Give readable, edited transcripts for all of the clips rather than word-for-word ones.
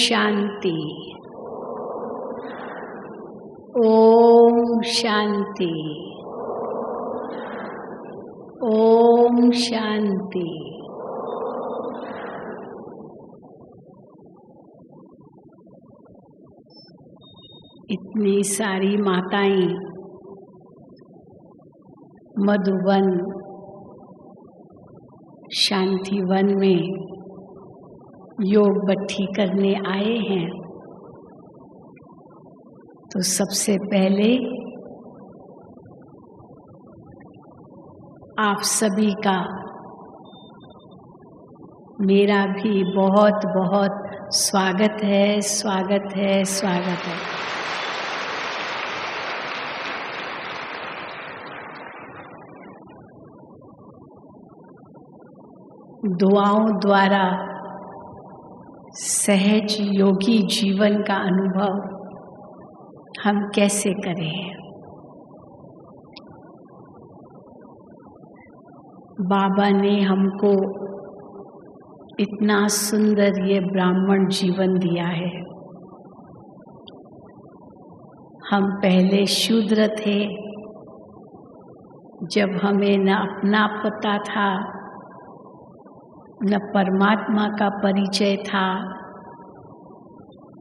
शांति। ओम शांति। ओम शांति। इतनी सारी माताएं मधुवन शांतिवन में योग बट्ठी करने आए हैं, तो सबसे पहले आप सभी का मेरा भी बहुत बहुत स्वागत है, स्वागत है, स्वागत है। दुआओं द्वारा सहज योगी जीवन का अनुभव हम कैसे करें? बाबा ने हमको इतना सुंदर ये ब्राह्मण जीवन दिया है। हम पहले शूद्र थे, जब हमें न अपना पता था न परमात्मा का परिचय था,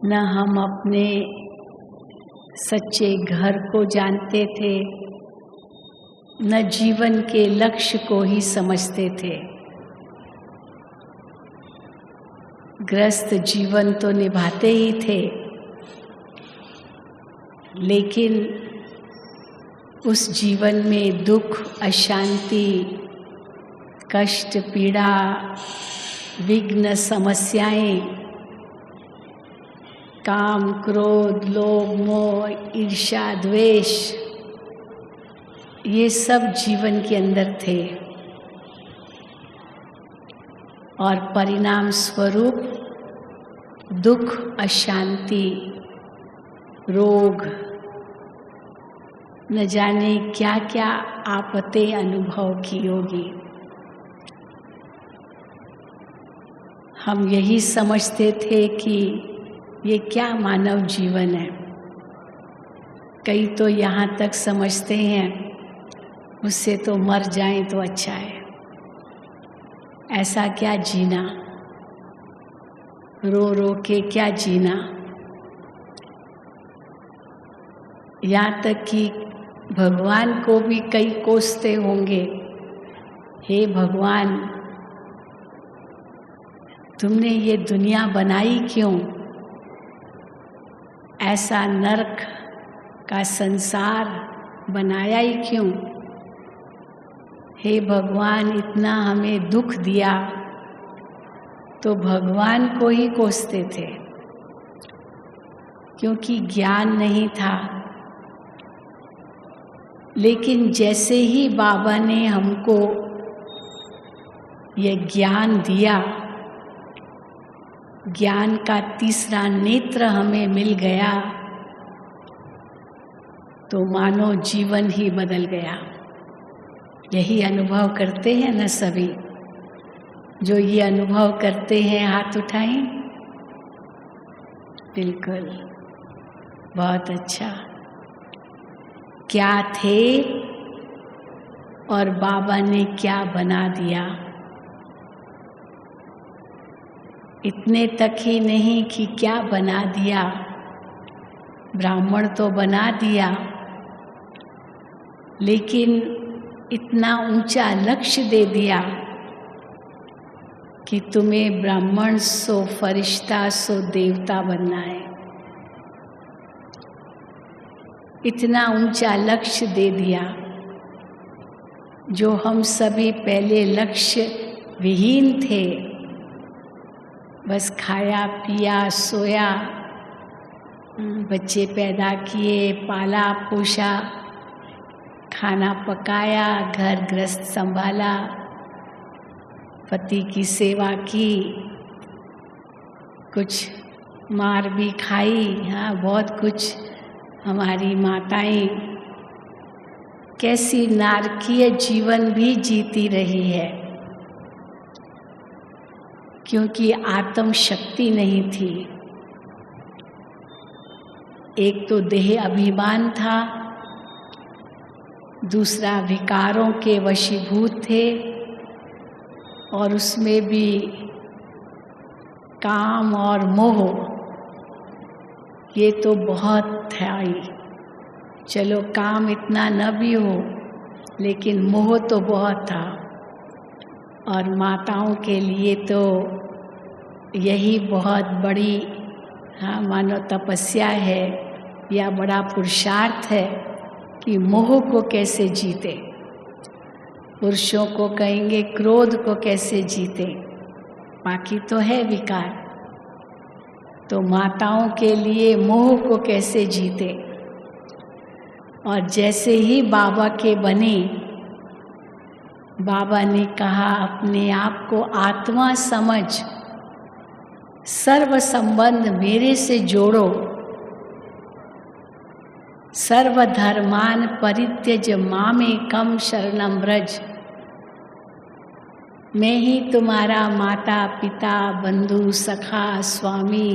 न हम अपने सच्चे घर को जानते थे, न जीवन के लक्ष्य को ही समझते थे। ग्रस्त जीवन तो निभाते ही थे, लेकिन उस जीवन में दुख, अशांति, कष्ट, पीड़ा, विघ्न, समस्याएं, काम, क्रोध, लोभ, मोह, ईर्ष्या, द्वेष, ये सब जीवन के अंदर थे और परिणाम स्वरूप दुख, अशांति, रोग, न जाने क्या क्या आपत्तें अनुभव की होगी। हम यही समझते थे कि ये क्या मानव जीवन है। कई तो यहाँ तक समझते हैं उससे तो मर जाएं तो अच्छा है। ऐसा क्या जीना, रो रो के क्या जीना। यहाँ तक कि भगवान को भी कई कोसते होंगे, हे भगवान तुमने ये दुनिया बनाई क्यों? ऐसा नरक का संसार बनाया ही क्यों? हे भगवान इतना हमें दुख दिया, तो भगवान को ही कोसते थे, क्योंकि ज्ञान नहीं था। लेकिन जैसे ही बाबा ने हमको ये ज्ञान दिया, ज्ञान का तीसरा नेत्र हमें मिल गया, तो मानो जीवन ही बदल गया। यही अनुभव करते हैं न सभी? जो ये अनुभव करते हैं हाथ उठाएं। बिल्कुल, बहुत अच्छा। क्या थे और बाबा ने क्या बना दिया। इतने तक ही नहीं कि क्या बना दिया, ब्राह्मण तो बना दिया, लेकिन इतना ऊंचा लक्ष्य दे दिया कि तुम्हें ब्राह्मण सो फरिश्ता सो देवता बनना है। इतना ऊंचा लक्ष्य दे दिया जो हम सभी पहले लक्ष्य विहीन थे। बस खाया पिया सोया, बच्चे पैदा किए, पाला पोषा, खाना पकाया, घर गृहस्थ संभाला, पति की सेवा की, कुछ मार भी खाई। हाँ, बहुत कुछ हमारी माताएं कैसी नारकीय जीवन भी जीती रही है, क्योंकि आत्म शक्ति नहीं थी। एक तो देह अभिमान था, दूसरा विकारों के वशीभूत थे, और उसमें भी काम और मोह, ये तो बहुत था ही। चलो काम इतना न भी हो, लेकिन मोह तो बहुत था। और माताओं के लिए तो यही बहुत बड़ी मानो तपस्या है या बड़ा पुरुषार्थ है कि मोह को कैसे जीते। पुरुषों को कहेंगे क्रोध को कैसे जीते, बाकी तो है विकार। तो माताओं के लिए मोह को कैसे जीते। और जैसे ही बाबा के बने, बाबा ने कहा अपने आप को आत्मा समझ, सर्व संबंध मेरे से जोड़ो, सर्वधर्मान परित्यज मामेकं शरणं व्रज। मैं ही तुम्हारा माता पिता बंधु सखा स्वामी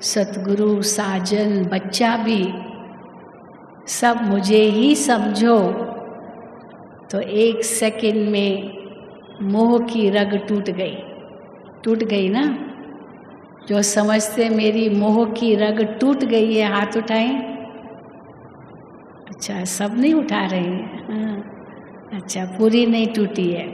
सतगुरु साजन बच्चा भी, सब मुझे ही समझो। तो एक सेकंड में मोह की रग टूट गई ना। जो समझते मेरी मोह की रग टूट गई है, हाथ उठाएं। अच्छा, सब नहीं उठा रहे हैं। हाँ, अच्छा, पूरी नहीं टूटी है।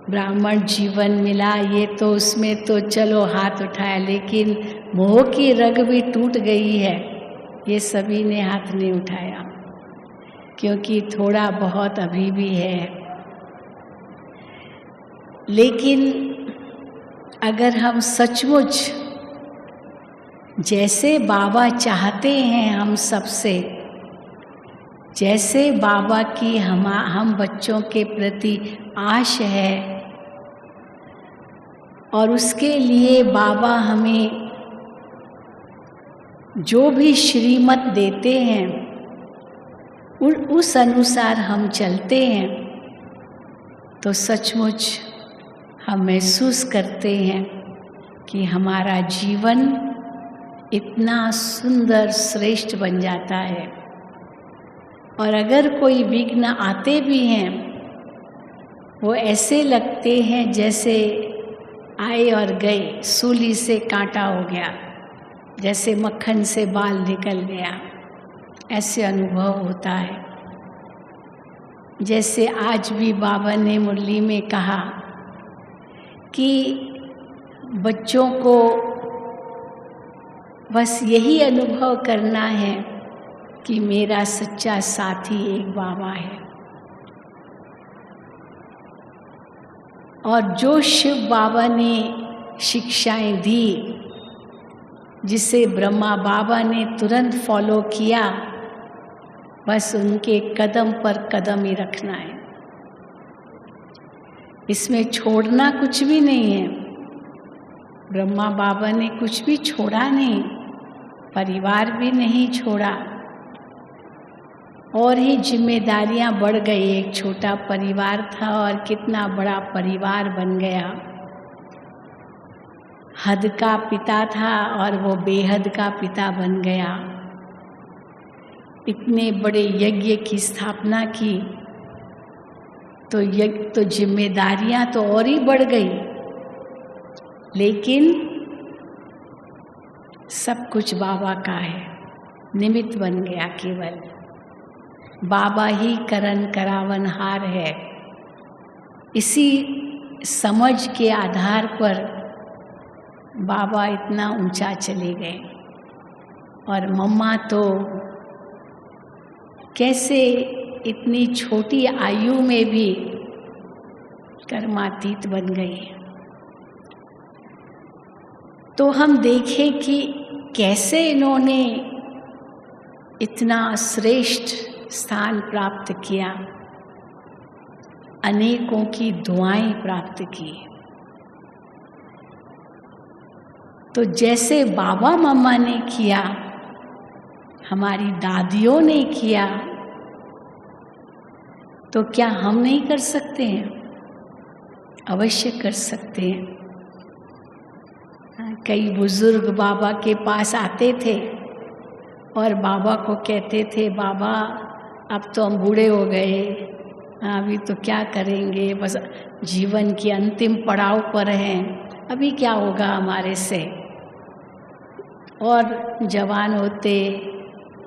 ब्राह्मण जीवन मिला ये तो उसमें तो चलो हाथ उठाया, लेकिन मोह की रग भी टूट गई है, ये सभी ने हाथ नहीं उठाया, क्योंकि थोड़ा बहुत अभी भी है। लेकिन अगर हम सचमुच जैसे बाबा चाहते हैं हम सबसे, जैसे बाबा की हम बच्चों के प्रति आश है, और उसके लिए बाबा हमें जो भी श्रीमत देते हैं उस अनुसार हम चलते हैं, तो सचमुच हम महसूस करते हैं कि हमारा जीवन इतना सुंदर श्रेष्ठ बन जाता है। और अगर कोई विघ्न आते भी हैं, वो ऐसे लगते हैं जैसे आए और गए, सूली से कांटा हो गया, जैसे मक्खन से बाल निकल गया, ऐसे अनुभव होता है। जैसे आज भी बाबा ने मुरली में कहा कि बच्चों को बस यही अनुभव करना है कि मेरा सच्चा साथी एक बाबा है। और जो शिव बाबा ने शिक्षाएं दी, जिसे ब्रह्मा बाबा ने तुरंत फॉलो किया, बस उनके कदम पर कदम ही रखना है। इसमें छोड़ना कुछ भी नहीं है। ब्रह्मा बाबा ने कुछ भी छोड़ा नहीं, परिवार भी नहीं छोड़ा, और ही जिम्मेदारियां बढ़ गई। एक छोटा परिवार था और कितना बड़ा परिवार बन गया। हद का पिता था और वो बेहद का पिता बन गया। इतने बड़े यज्ञ की स्थापना की, तो यज्ञ तो जिम्मेदारियां तो और ही बढ़ गई, लेकिन सब कुछ बाबा का है, निमित्त बन गया केवल। बाबा ही करन करावनहार है। इसी समझ के आधार पर बाबा इतना ऊंचा चले गए। और मम्मा तो कैसे इतनी छोटी आयु में भी कर्मातीत बन गई। तो हम देखें कि कैसे इन्होंने इतना श्रेष्ठ स्थान प्राप्त किया, अनेकों की दुआएं प्राप्त की। तो जैसे बाबा मम्मा ने किया, हमारी दादियों ने किया, तो क्या हम नहीं कर सकते हैं? अवश्य कर सकते हैं। कई बुजुर्ग बाबा के पास आते थे और बाबा को कहते थे, बाबा अब तो हम बूढ़े हो गए, अभी तो क्या करेंगे, बस जीवन की अंतिम पड़ाव पर हैं, अभी क्या होगा हमारे से। और जवान होते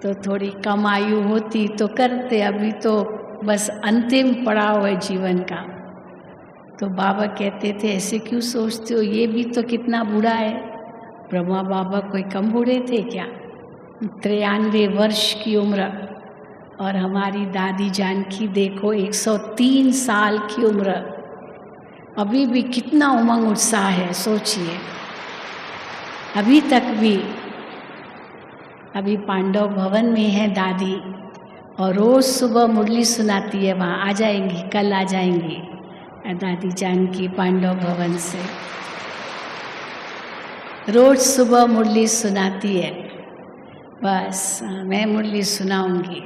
तो थोड़ी कम आयु होती तो करते, अभी तो बस अंतिम पड़ाव है जीवन का। तो बाबा कहते थे, ऐसे क्यों सोचते हो, ये भी तो कितना बूढ़ा है। ब्रह्मा बाबा कोई कम बूढ़े थे क्या? 93 वर्ष की उम्र। और हमारी दादी जानकी देखो 103 साल की उम्र, अभी भी कितना उमंग उत्साह है, सोचिए। अभी तक भी, अभी पांडव भवन में है दादी, और रोज सुबह मुरली सुनाती है, वहाँ आ जाएंगी, कल आ जाएंगी दादी जानकी पांडव भवन से। रोज सुबह मुरली सुनाती है, बस मैं मुरली सुनाऊंगी।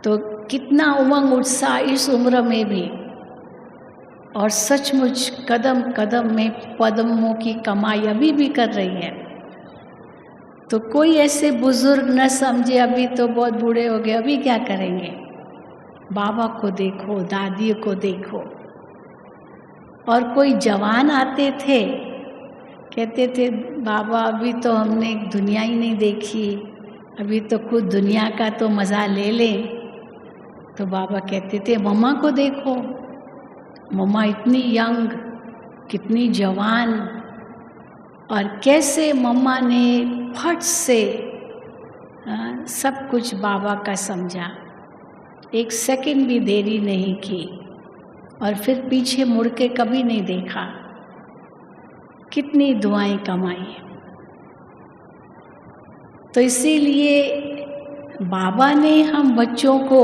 तो कितना उमंग उत्साह इस उम्र में भी, और सचमुच कदम कदम में पद्मों की कमाई अभी भी कर रही है। तो कोई ऐसे बुजुर्ग न समझे अभी तो बहुत बूढ़े हो गए, अभी क्या करेंगे। बाबा को देखो, दादी को देखो। और कोई जवान आते थे, कहते थे, बाबा अभी तो हमने दुनिया ही नहीं देखी, अभी तो खुद दुनिया का तो मज़ा ले लें। तो बाबा कहते थे, मम्मा को देखो, मम्मा इतनी यंग, कितनी जवान, और कैसे मम्मा ने फट से सब कुछ बाबा का समझा, एक सेकंड भी देरी नहीं की, और फिर पीछे मुड़ के कभी नहीं देखा। कितनी दुआएं कमाई। तो इसीलिए बाबा ने हम बच्चों को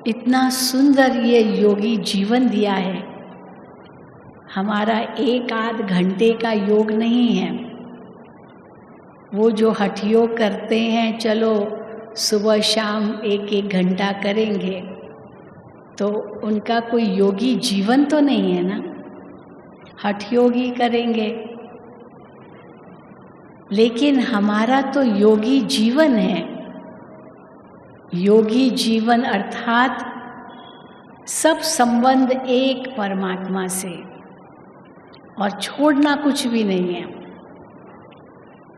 इतना सुंदर ये योगी जीवन दिया है। हमारा एक आध घंटे का योग नहीं है। वो जो हठ योग करते हैं, चलो सुबह शाम एक एक घंटा करेंगे, तो उनका कोई योगी जीवन तो नहीं है ना, हठ योग ही करेंगे। लेकिन हमारा तो योगी जीवन है। योगी जीवन अर्थात सब संबंध एक परमात्मा से, और छोड़ना कुछ भी नहीं है।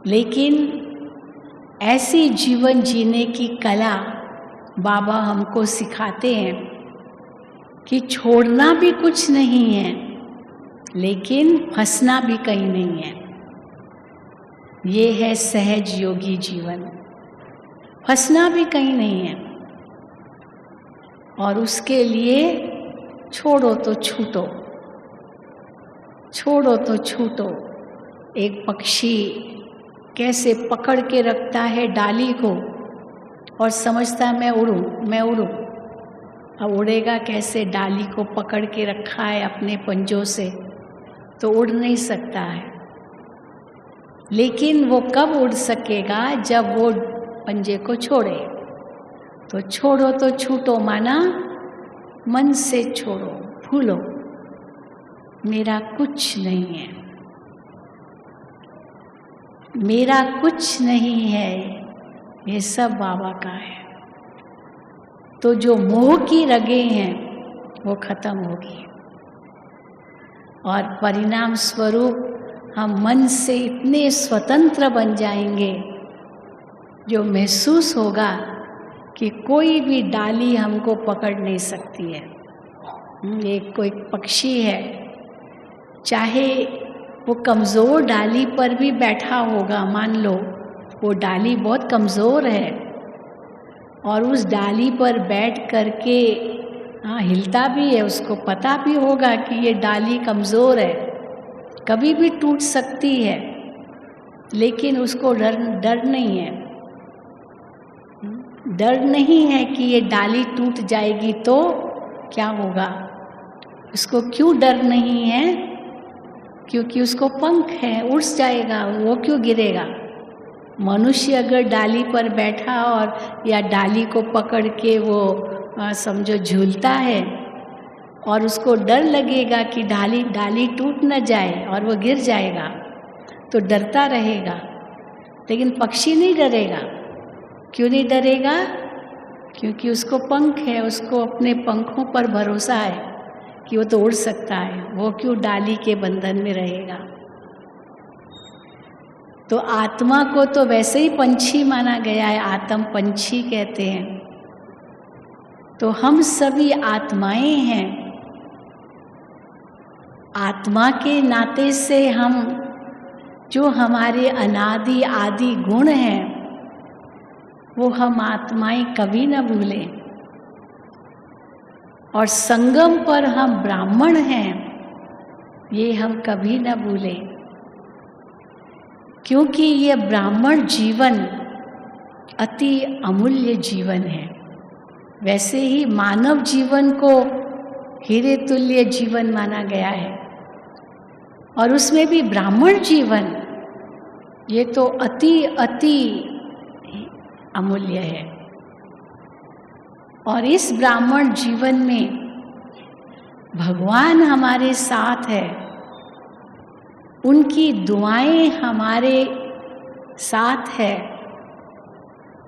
लेकिन ऐसी जीवन जीने की कला बाबा हमको सिखाते हैं कि छोड़ना भी कुछ नहीं है, लेकिन फंसना भी कहीं नहीं है। ये है सहज योगी जीवन, फंसना भी कहीं नहीं है। और उसके लिए छोड़ो तो छूटो, छोड़ो तो छूटो। एक पक्षी कैसे पकड़ के रखता है डाली को और समझता है मैं उड़ूं, मैं उड़ूं। अब उड़ेगा कैसे? डाली को पकड़ के रखा है अपने पंजों से, तो उड़ नहीं सकता है। लेकिन वो कब उड़ सकेगा? जब वो पंजे को छोड़े। तो छोड़ो तो छूटो माना मन से छोड़ो, भूलो, मेरा कुछ नहीं है, मेरा कुछ नहीं है, ये सब बाबा का है। तो जो मोह की रगें हैं वो खत्म होगी, और परिणाम स्वरूप हम मन से इतने स्वतंत्र बन जाएंगे, जो महसूस होगा कि कोई भी डाली हमको पकड़ नहीं सकती है। एक कोई पक्षी है, चाहे वो कमज़ोर डाली पर भी बैठा होगा, मान लो वो डाली बहुत कमज़ोर है, और उस डाली पर बैठ करके हिलता भी है, उसको पता भी होगा कि ये डाली कमज़ोर है, कभी भी टूट सकती है, लेकिन उसको डर नहीं है। डर नहीं है कि ये डाली टूट जाएगी तो क्या होगा। उसको क्यों डर नहीं है? क्योंकि उसको पंख है, उड़ जाएगा, वो क्यों गिरेगा। मनुष्य अगर डाली पर बैठा और या डाली को पकड़ के वो समझो झूलता है, और उसको डर लगेगा कि डाली टूट न जाए और वो गिर जाएगा, तो डरता रहेगा। लेकिन पक्षी नहीं डरेगा, क्यों नहीं डरेगा? क्योंकि उसको पंख है, उसको अपने पंखों पर भरोसा है कि वो तो उड़ सकता है, वो क्यों डाली के बंधन में रहेगा। तो आत्मा को तो वैसे ही पंछी माना गया है, आत्म पंछी कहते हैं। तो हम सभी आत्माएं हैं। आत्मा के नाते से हम जो हमारे अनादि आदि गुण हैं वो हम आत्माएं कभी न भूलें। और संगम पर हम ब्राह्मण हैं ये हम कभी न भूलें, क्योंकि ये ब्राह्मण जीवन अति अमूल्य जीवन है। वैसे ही मानव जीवन को हीरे तुल्य जीवन माना गया है, और उसमें भी ब्राह्मण जीवन ये तो अति अति अमूल्य है। और इस ब्राह्मण जीवन में भगवान हमारे साथ है, उनकी दुआएं हमारे साथ है,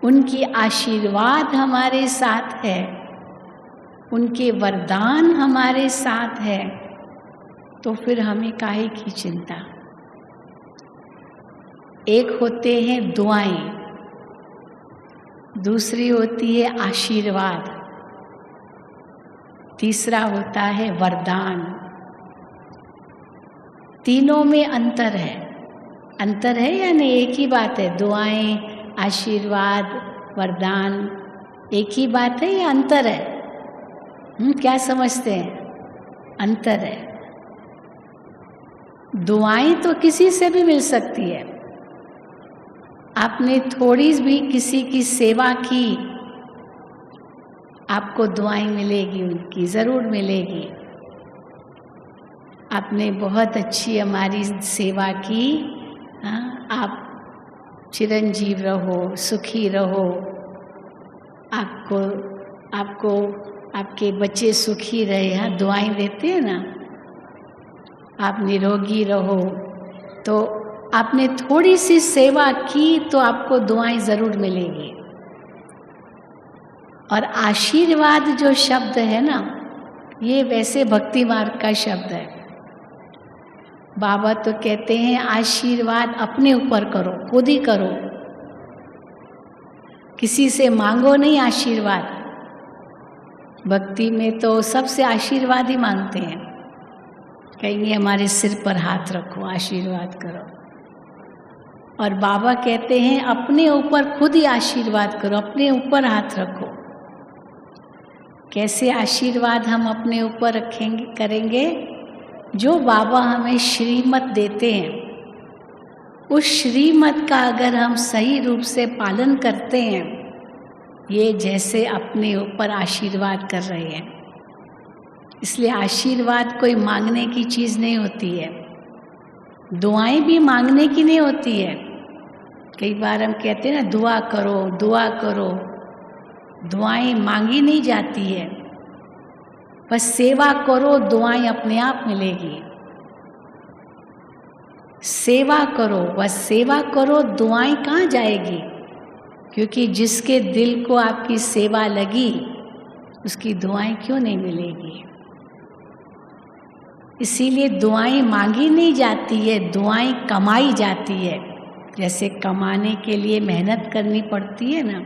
उनकी आशीर्वाद हमारे साथ है, उनके वरदान हमारे साथ है। तो फिर हमें काहे की चिंता। एक होते हैं दुआएं, दूसरी होती है आशीर्वाद, तीसरा होता है वरदान। तीनों में अंतर है। अंतर है या नहीं? एक ही बात है? दुआएं, आशीर्वाद, वरदान एक ही बात है या अंतर है? क्या समझते हैं? अंतर है। दुआएं तो किसी से भी मिल सकती है। आपने थोड़ी भी किसी की सेवा की, आपको दुआएं मिलेगी, उनकी ज़रूर मिलेगी। आपने बहुत अच्छी हमारी सेवा की, आप चिरंजीव रहो, सुखी रहो, आपको आपके बच्चे सुखी रहे, हाँ दुआएं देते हैं ना, आप निरोगी रहो। तो आपने थोड़ी सी सेवा की तो आपको दुआएं ज़रूर मिलेगी। और आशीर्वाद जो शब्द है ना, ये वैसे भक्ति मार्ग का शब्द है। बाबा तो कहते हैं आशीर्वाद अपने ऊपर करो, खुद ही करो, किसी से मांगो नहीं आशीर्वाद। भक्ति में तो सबसे आशीर्वाद ही मांगते हैं, कहेंगे हमारे सिर पर हाथ रखो, आशीर्वाद करो। और बाबा कहते हैं अपने ऊपर खुद ही आशीर्वाद करो, अपने ऊपर हाथ रखो। कैसे आशीर्वाद हम अपने ऊपर रखेंगे, करेंगे? जो बाबा हमें श्रीमत देते हैं, उस श्रीमत का अगर हम सही रूप से पालन करते हैं, ये जैसे अपने ऊपर आशीर्वाद कर रहे हैं। इसलिए आशीर्वाद कोई मांगने की चीज़ नहीं होती है, दुआएं भी मांगने की नहीं होती है। कई बार हम कहते हैं ना दुआ करो, दुआ करो, दुआएं मांगी नहीं जाती है, बस सेवा करो, दुआएं अपने आप मिलेगी। सेवा करो, बस सेवा करो, दुआएं कहाँ जाएगी? क्योंकि जिसके दिल को आपकी सेवा लगी उसकी दुआएं क्यों नहीं मिलेगी? इसीलिए दुआएं मांगी नहीं जाती है, दुआएं कमाई जाती है। जैसे कमाने के लिए मेहनत करनी पड़ती है ना,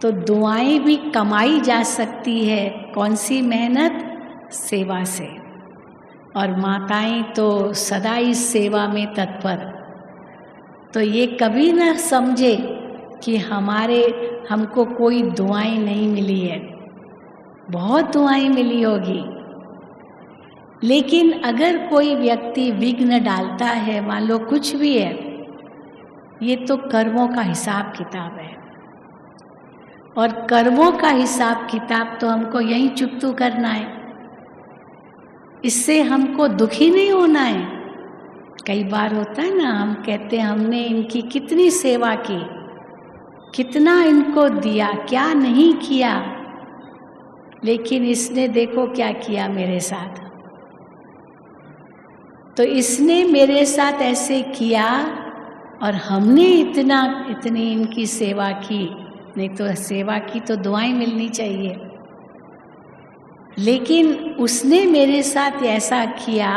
तो दुआएं भी कमाई जा सकती है। कौन सी मेहनत? सेवा से। और माताएं तो सदा इस सेवा में तत्पर। तो ये कभी ना समझे कि हमको कोई दुआएं नहीं मिली है, बहुत दुआएं मिली होगी। लेकिन अगर कोई व्यक्ति विघ्न डालता है, मान लो कुछ भी है, ये तो कर्मों का हिसाब किताब है। और कर्मों का हिसाब किताब तो हमको यहीं चुकतू करना है, इससे हमको दुखी नहीं होना है। कई बार होता है ना, हम कहते हैं हमने इनकी कितनी सेवा की, कितना इनको दिया, क्या नहीं किया, लेकिन इसने देखो क्या किया मेरे साथ। तो इसने मेरे साथ ऐसे किया और हमने इतनी इनकी सेवा की, नहीं तो सेवा की तो दुआएं मिलनी चाहिए। लेकिन उसने मेरे साथ ऐसा किया,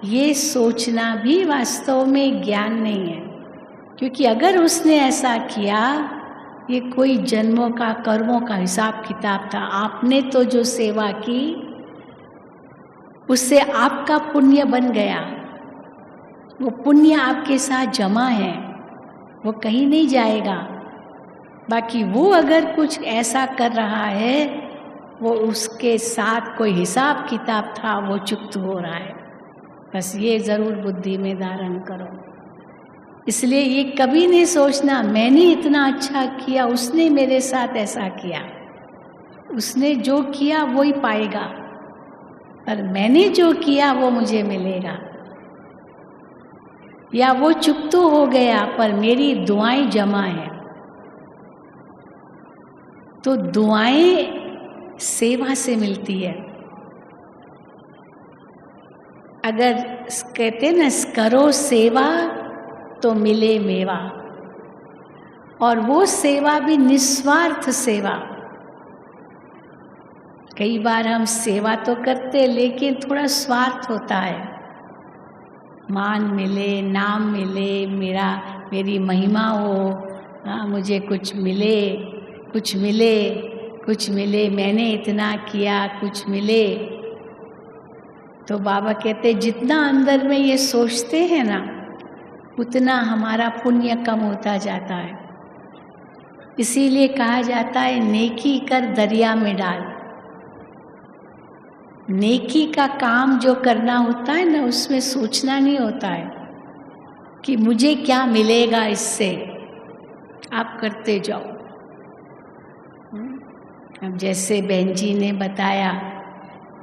ये सोचना भी वास्तव में ज्ञान नहीं है। क्योंकि अगर उसने ऐसा किया, ये कोई जन्मों का कर्मों का हिसाब किताब था। आपने तो जो सेवा की उससे आपका पुण्य बन गया, वो पुण्य आपके साथ जमा है, वो कहीं नहीं जाएगा। बाकी वो अगर कुछ ऐसा कर रहा है, वो उसके साथ कोई हिसाब किताब था, वो चुक्त हो रहा है। बस ये ज़रूर बुद्धि में धारण करो। इसलिए ये कभी नहीं सोचना मैंने इतना अच्छा किया, उसने मेरे साथ ऐसा किया। उसने जो किया वो ही पाएगा, पर मैंने जो किया वो मुझे मिलेगा। या वो चुप तो हो गया, पर मेरी दुआएं जमा है। तो दुआएं सेवा से मिलती है। अगर कहते न करो सेवा तो मिले मेवा, और वो सेवा भी निस्वार्थ सेवा। कई बार हम सेवा तो करते, लेकिन थोड़ा स्वार्थ होता है। मान मिले, नाम मिले, मेरी महिमा हो, मुझे कुछ मिले, कुछ मिले, कुछ मिले, मैंने इतना किया, कुछ मिले। तो बाबा कहते जितना अंदर में ये सोचते हैं ना, उतना हमारा पुण्य कम होता जाता है। इसीलिए कहा जाता है नेकी कर दरिया में डाल। नेकी का काम जो करना होता है ना, उसमें सोचना नहीं होता है कि मुझे क्या मिलेगा इससे। आप करते जाओ। अब जैसे बहन जी ने बताया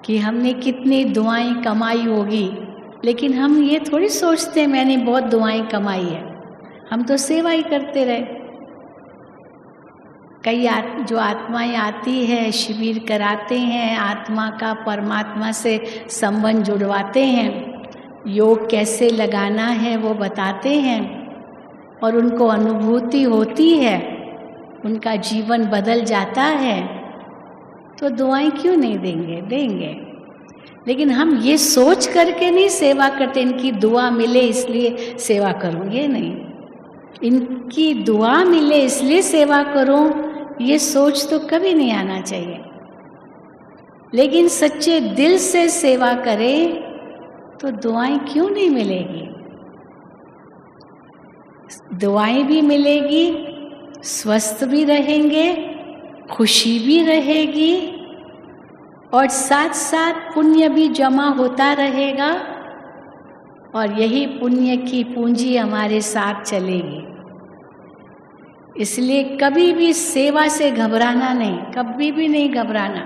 कि हमने कितनी दुआएं कमाई होगी, लेकिन हम ये थोड़ी सोचते हैं मैंने बहुत दुआएं कमाई है। हम तो सेवा ही करते रहे। कई जो आत्माएं आती है, शिविर कराते हैं, आत्मा का परमात्मा से संबंध जुड़वाते हैं, योग कैसे लगाना है वो बताते हैं, और उनको अनुभूति होती है, उनका जीवन बदल जाता है। तो दुआएं क्यों नहीं देंगे? देंगे। लेकिन हम ये सोच करके नहीं सेवा करते इनकी दुआ मिले इसलिए सेवा करूं, ये नहीं। इनकी दुआ मिले इसलिए सेवा करूं, ये सोच तो कभी नहीं आना चाहिए। लेकिन सच्चे दिल से सेवा करें तो दुआएं क्यों नहीं मिलेगी? दुआएं भी मिलेगी, स्वस्थ भी रहेंगे, खुशी भी रहेगी, और साथ साथ पुण्य भी जमा होता रहेगा, और यही पुण्य की पूंजी हमारे साथ चलेगी। इसलिए कभी भी सेवा से घबराना नहीं, कभी भी नहीं घबराना।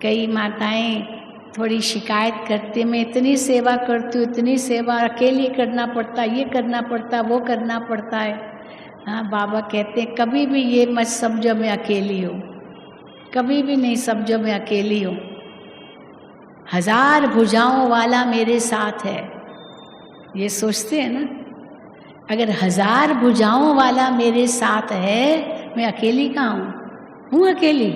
कई माताएं थोड़ी शिकायत करती, मैं इतनी सेवा करती हूँ, इतनी सेवा अकेले करना पड़ता, ये करना पड़ता, वो करना पड़ता है। हाँ, बाबा कहते हैं कभी भी ये मत समझो मैं अकेली हूँ, कभी भी नहीं समझो मैं अकेली हूँ। 1000 भुजाओं वाला मेरे साथ है। ये सोचते हैं ना, अगर 1000 भुजाओं वाला मेरे साथ है, मैं अकेली कहाँ हूँ अकेली।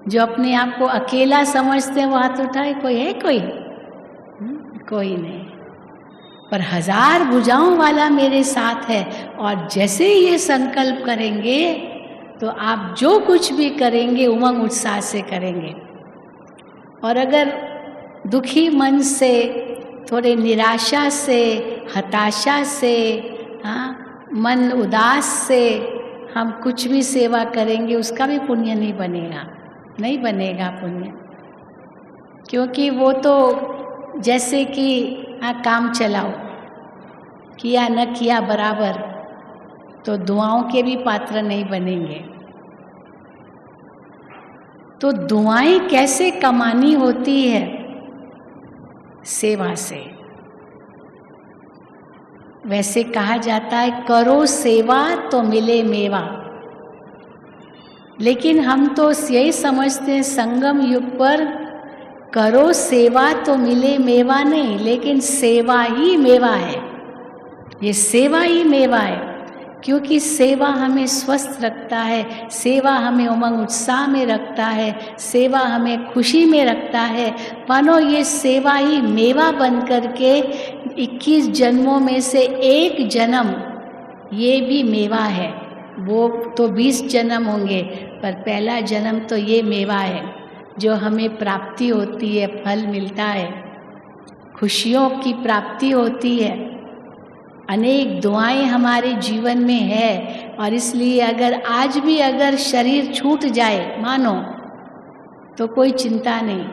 जो अपने आप को अकेला समझते हैं वो हाथ उठाए। कोई है? कोई नहीं। पर 1000 भुजाओं वाला मेरे साथ है, और जैसे ही ये संकल्प करेंगे तो आप जो कुछ भी करेंगे उमंग उत्साह से करेंगे। और अगर दुखी मन से, थोड़े निराशा से, हताशा से, मन उदास से हम कुछ भी सेवा करेंगे, उसका भी पुण्य नहीं बनेगा, नहीं बनेगा पुण्य। क्योंकि वो तो जैसे कि काम चलाओ, किया न किया बराबर, तो दुआओं के भी पात्र नहीं बनेंगे। तो दुआएं कैसे कमानी होती है? सेवा से। वैसे कहा जाता है करो सेवा तो मिले मेवा, लेकिन हम तो यही समझते हैं संगम युग पर करो सेवा तो मिले मेवा नहीं, लेकिन सेवा ही मेवा है। ये सेवा ही मेवा है, क्योंकि सेवा हमें स्वस्थ रखता है, सेवा हमें उमंग उत्साह में रखता है, सेवा हमें खुशी में रखता है। मानो ये सेवा ही मेवा बन करके 21 जन्मों में से एक जन्म ये भी मेवा है। वो तो 20 जन्म होंगे, पर पहला जन्म तो ये मेवा है जो हमें प्राप्ति होती है, फल मिलता है, खुशियों की प्राप्ति होती है। अनेक दुआएं हमारे जीवन में है, और इसलिए अगर आज भी अगर शरीर छूट जाए मानो, तो कोई चिंता नहीं।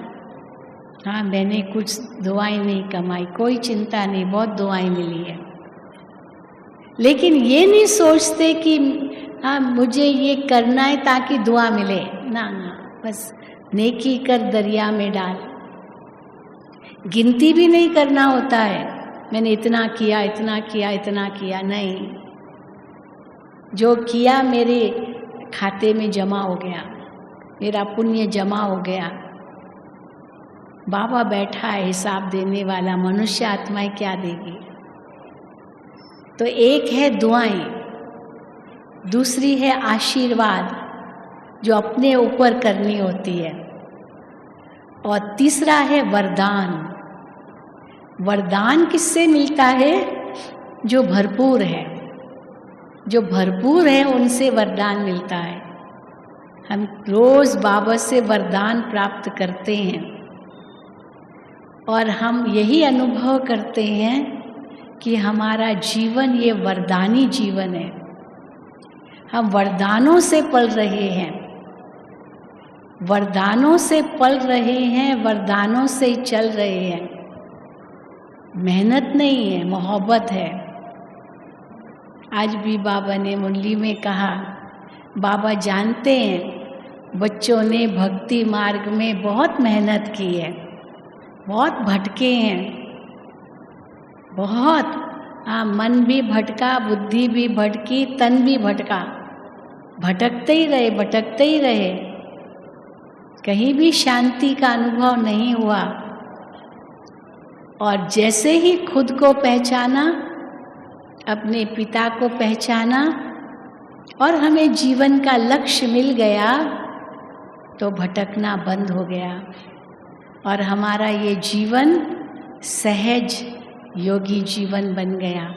हाँ, मैंने कुछ दुआएं नहीं कमाई, कोई चिंता नहीं, बहुत दुआएं मिली है। लेकिन ये नहीं सोचते कि हाँ मुझे ये करना है ताकि दुआ मिले, ना ना, बस नेकी कर दरिया में डाल। गिनती भी नहीं करना होता है, मैंने इतना किया, इतना किया, इतना किया, नहीं। जो किया मेरे खाते में जमा हो गया, मेरा पुण्य जमा हो गया। बाबा बैठा है हिसाब देने वाला, मनुष्य आत्माएं क्या देगी। तो एक है दुआएं, दूसरी है आशीर्वाद जो अपने ऊपर करनी होती है, और तीसरा है वरदान। वरदान किससे मिलता है? जो भरपूर है, जो भरपूर है उनसे वरदान मिलता है। हम रोज बाबा से वरदान प्राप्त करते हैं, और हम यही अनुभव करते हैं कि हमारा जीवन ये वरदानी जीवन है। हम वरदानों से पल रहे हैं, वरदानों से पल रहे हैं, वरदानों से चल रहे हैं। मेहनत नहीं है, मोहब्बत है। आज भी बाबा ने मुरली में कहा, बाबा जानते हैं बच्चों ने भक्ति मार्ग में बहुत मेहनत की है, बहुत भटके हैं, बहुत। हाँ, मन भी भटका, बुद्धि भी भटकी, तन भी भटका, भटकते ही रहे, भटकते ही रहे, कहीं भी शांति का अनुभव नहीं हुआ। और जैसे ही खुद को पहचाना, अपने पिता को पहचाना, और हमें जीवन का लक्ष्य मिल गया, तो भटकना बंद हो गया, और हमारा ये जीवन सहज योगी जीवन बन गया,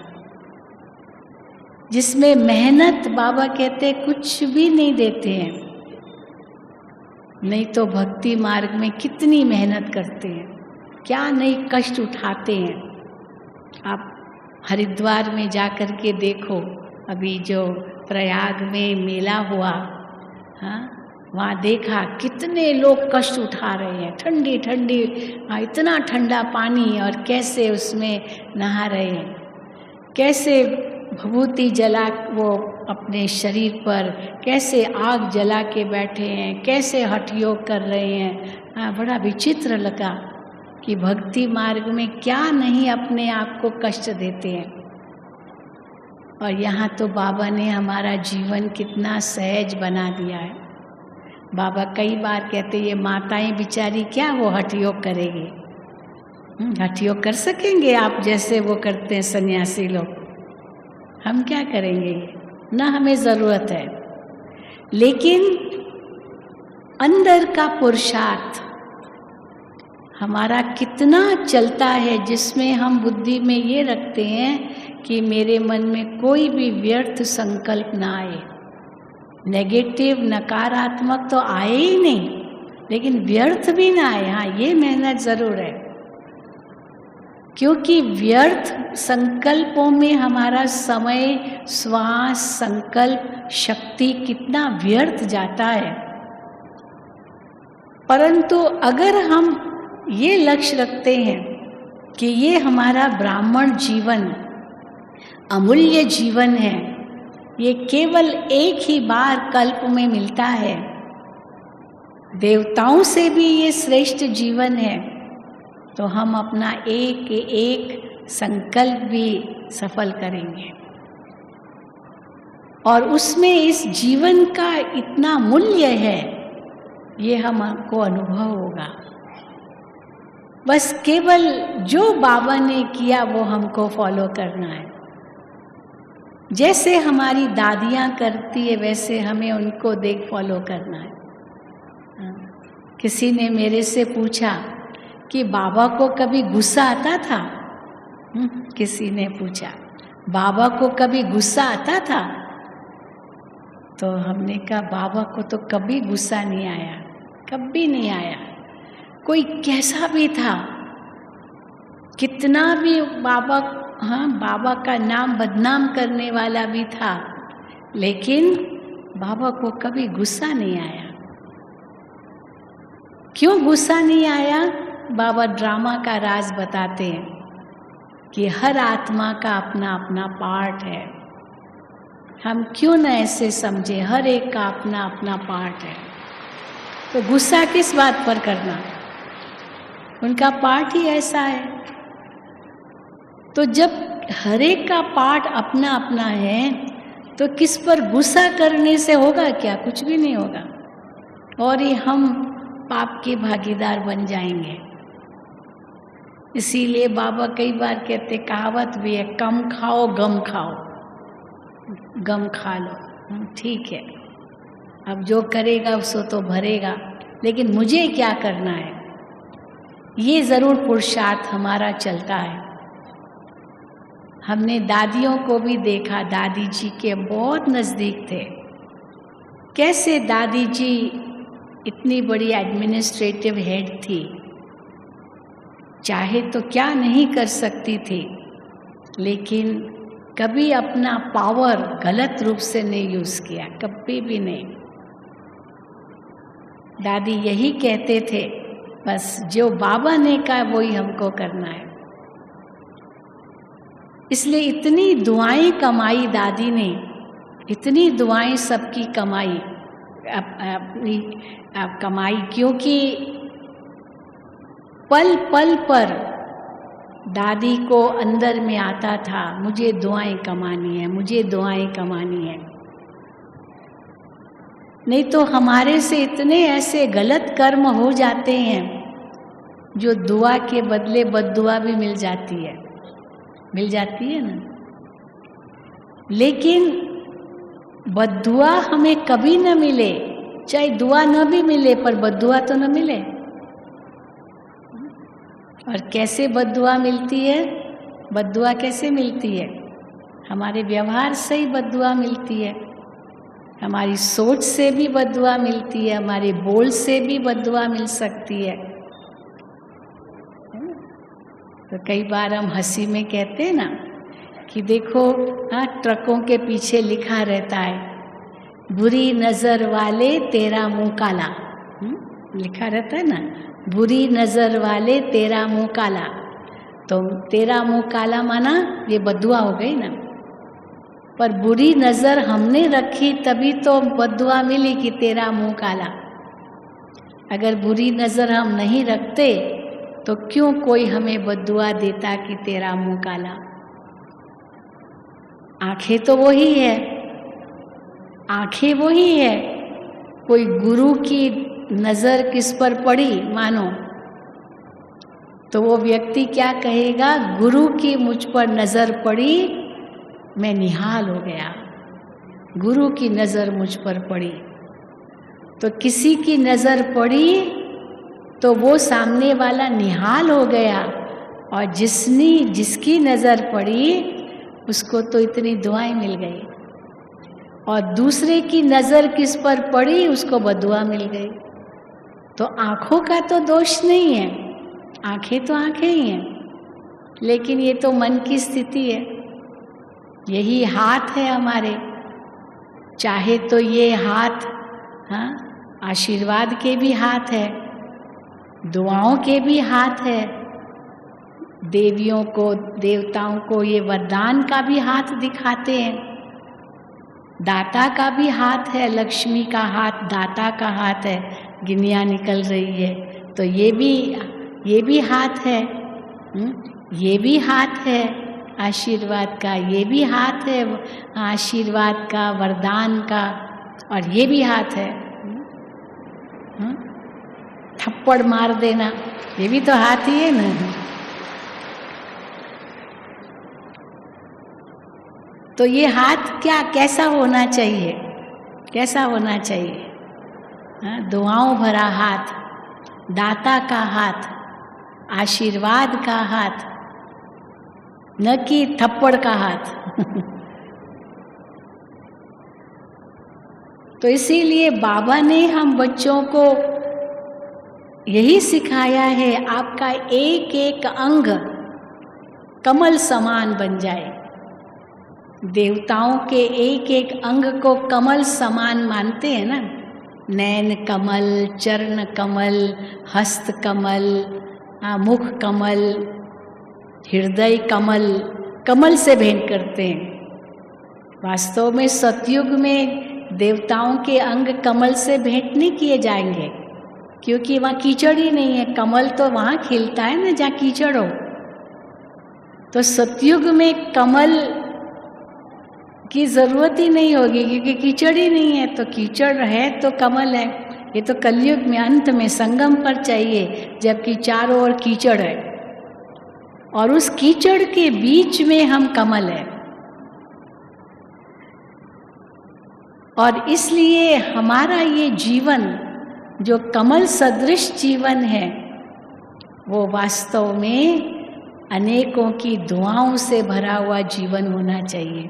जिसमें मेहनत बाबा कहते कुछ भी नहीं देते हैं। नहीं तो भक्ति मार्ग में कितनी मेहनत करते हैं, क्या नहीं कष्ट उठाते हैं। आप हरिद्वार में जा कर के देखो, अभी जो प्रयाग में मेला हुआ, हाँ, वहाँ देखा कितने लोग कष्ट उठा रहे हैं, ठंडी ठंडी, इतना ठंडा पानी, और कैसे उसमें नहा रहे हैं, कैसे भभूति जला वो अपने शरीर पर, कैसे आग जला के बैठे हैं, कैसे हठ योग कर रहे हैं। हाँ, बड़ा विचित्र लगा कि भक्ति मार्ग में क्या नहीं अपने आप को कष्ट देते हैं। और यहाँ तो बाबा ने हमारा जीवन कितना सहज बना दिया है। बाबा कई बार कहते ये माताएं बिचारी क्या वो हठ योग करेगी, हठ योग कर सकेंगे आप जैसे वो करते हैं सन्यासी लोग, हम क्या करेंगे, ना हमें ज़रूरत है। लेकिन अंदर का पुरुषार्थ हमारा कितना चलता है, जिसमें हम बुद्धि में ये रखते हैं कि मेरे मन में कोई भी व्यर्थ संकल्प ना आए, नेगेटिव नकारात्मक तो आए ही नहीं, लेकिन व्यर्थ भी ना आए। हाँ, ये मेहनत ज़रूर है, क्योंकि व्यर्थ संकल्पों में हमारा समय, श्वास, संकल्प शक्ति कितना व्यर्थ जाता है। परंतु अगर हम ये लक्ष्य रखते हैं कि ये हमारा ब्राह्मण जीवन अमूल्य जीवन है, ये केवल एक ही बार कल्प में मिलता है, देवताओं से भी ये श्रेष्ठ जीवन है, तो हम अपना एक एक संकल्प भी सफल करेंगे, और उसमें इस जीवन का इतना मूल्य है, ये हमको अनुभव होगा। बस केवल जो बाबा ने किया वो हमको फॉलो करना है, जैसे हमारी दादियाँ करती है वैसे हमें उनको देख फॉलो करना है। किसी ने मेरे से पूछा कि बाबा को कभी गुस्सा आता था? किसी ने पूछा बाबा को कभी गुस्सा आता था? तो हमने कहा बाबा को तो कभी गुस्सा नहीं आया, कभी नहीं आया। कोई कैसा भी था, कितना भी बाबा, बाबा का नाम बदनाम करने वाला भी था, लेकिन बाबा को कभी गुस्सा नहीं आया। क्यों गुस्सा नहीं आया? बाबा ड्रामा का राज बताते हैं कि हर आत्मा का अपना अपना पार्ट है। हम क्यों न ऐसे समझे, हर एक का अपना अपना पार्ट है। तो गुस्सा किस बात पर करना, उनका पार्ट ही ऐसा है। तो जब हर एक का पार्ट अपना अपना है तो किस पर गुस्सा करने से होगा क्या? कुछ भी नहीं होगा, और ये हम पाप के भागीदार बन जाएंगे। इसीलिए बाबा कई बार कहते, कहावत भी है, कम खाओ गम खाओ, गम खा लो, ठीक है, अब जो करेगा उसको तो भरेगा, लेकिन मुझे क्या करना है, ये जरूर पुरुषार्थ हमारा चलता है। हमने दादियों को भी देखा, दादी जी के बहुत नज़दीक थे। कैसे दादी जी इतनी बड़ी एडमिनिस्ट्रेटिव हेड थी, चाहे तो क्या नहीं कर सकती थी, लेकिन कभी अपना पावर गलत रूप से नहीं यूज़ किया, कभी भी नहीं। दादी यही कहते थे, बस जो बाबा ने कहा वही हमको करना है। इसलिए इतनी दुआएं कमाई दादी ने, इतनी दुआएं सबकी कमाई, अपनी कमाई, क्योंकि पल पल पर दादी को अंदर में आता था, मुझे दुआएं कमानी है, मुझे दुआएं कमानी है। नहीं तो हमारे से इतने ऐसे गलत कर्म हो जाते हैं जो दुआ के बदले बद्दुआ भी मिल जाती है ना। लेकिन बद्दुआ हमें कभी न मिले, चाहे दुआ न भी मिले, पर बद्दुआ तो न मिले। और कैसे बद्दुआ मिलती है? बद्दुआ कैसे मिलती है? हमारे व्यवहार से ही बद्दुआ मिलती है, हमारी सोच से भी बद्दुआ मिलती है, हमारे बोल से भी बद्दुआ मिल सकती है। तो कई बार हम हंसी में कहते हैं ना कि देखो, ट्रकों के पीछे लिखा रहता है, बुरी नज़र वाले तेरा मुंह काला, लिखा रहता है ना, बुरी नज़र वाले तेरा मुंह काला। तो तेरा मुंह काला माना ये बद्दुआ हो गई ना। पर बुरी नज़र हमने रखी तभी तो बद्दुआ मिली कि तेरा मुंह काला। अगर बुरी नज़र हम नहीं रखते तो क्यों कोई हमें बद्दुआ देता कि तेरा मुंह काला? आंखें तो वही है, आंखें वही है। कोई गुरु की नज़र किस पर पड़ी मानो, तो वो व्यक्ति क्या कहेगा, गुरु की मुझ पर नज़र पड़ी, मैं निहाल हो गया, गुरु की नज़र मुझ पर पड़ी। तो किसी की नज़र पड़ी तो वो सामने वाला निहाल हो गया, और जिसकी नज़र पड़ी उसको तो इतनी दुआएं मिल गई, और दूसरे की नज़र किस पर पड़ी उसको बद्दुआ मिल गई। तो आँखों का तो दोष नहीं है, आँखें तो आँखें ही हैं, लेकिन ये तो मन की स्थिति है। यही हाथ है हमारे, चाहे तो ये हाथ आशीर्वाद के भी हाथ है, दुआओं के भी हाथ है, देवियों को देवताओं को ये वरदान का भी हाथ दिखाते हैं, दाता का भी हाथ है, लक्ष्मी का हाथ दाता का हाथ है, गिनिया निकल रही है तो ये भी हाथ है, ये भी हाथ है आशीर्वाद का, ये भी हाथ है आशीर्वाद का, वरदान का, और ये भी हाथ है थप्पड़ मार देना, ये भी तो हाथ ही है ना। तो ये हाथ क्या कैसा होना चाहिए, कैसा होना चाहिए? दुआओं भरा हाथ, दाता का हाथ, आशीर्वाद का हाथ, न कि थप्पड़ का हाथ। तो इसीलिए बाबा ने हम बच्चों को यही सिखाया है, आपका एक एक अंग कमल समान बन जाए। देवताओं के एक एक अंग को कमल समान मानते हैं ना, नैन कमल, चरण कमल, हस्त कमल, मुख कमल, हृदय कमल, कमल से भेंट करते हैं। वास्तव में सतयुग में देवताओं के अंग कमल से भेंट नहीं किए जाएंगे, क्योंकि वहाँ कीचड़ ही नहीं है। कमल तो वहाँ खिलता है ना जहाँ कीचड़ हो। तो सतयुग में कमल की जरूरत ही नहीं होगी, क्योंकि कीचड़ ही नहीं है। तो कीचड़ है तो कमल है। ये तो कलयुग में अंत में संगम पर चाहिए, जबकि चारों ओर कीचड़ है, और उस कीचड़ के बीच में हम कमल है। और इसलिए हमारा ये जीवन जो कमल सदृश जीवन है, वो वास्तव में अनेकों की दुआओं से भरा हुआ जीवन होना चाहिए।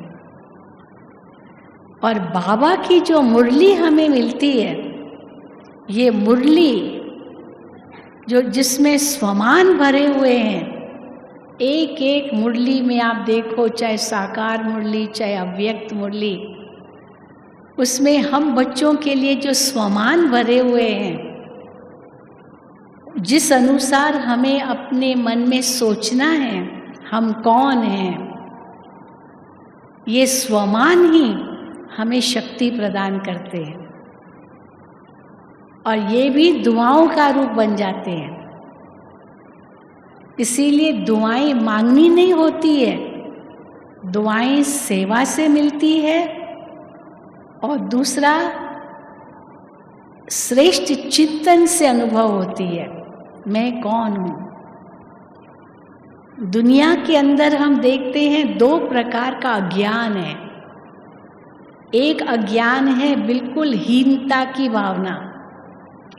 और बाबा की जो मुरली हमें मिलती है, ये मुरली जो जिसमें स्वमान भरे हुए हैं, एक एक मुरली में आप देखो, चाहे साकार मुरली चाहे अव्यक्त मुरली, उसमें हम बच्चों के लिए जो स्वमान भरे हुए हैं, जिस अनुसार हमें अपने मन में सोचना है हम कौन हैं, ये स्वमान ही हमें शक्ति प्रदान करते हैं। और ये भी दुआओं का रूप बन जाते हैं। इसीलिए दुआएं मांगनी नहीं होती है, दुआएं सेवा से मिलती है। और दूसरा, श्रेष्ठ चिंतन से अनुभव होती है, मैं कौन हूं। दुनिया के अंदर हम देखते हैं दो प्रकार का अज्ञान है। एक अज्ञान है बिल्कुल हीनता की भावना,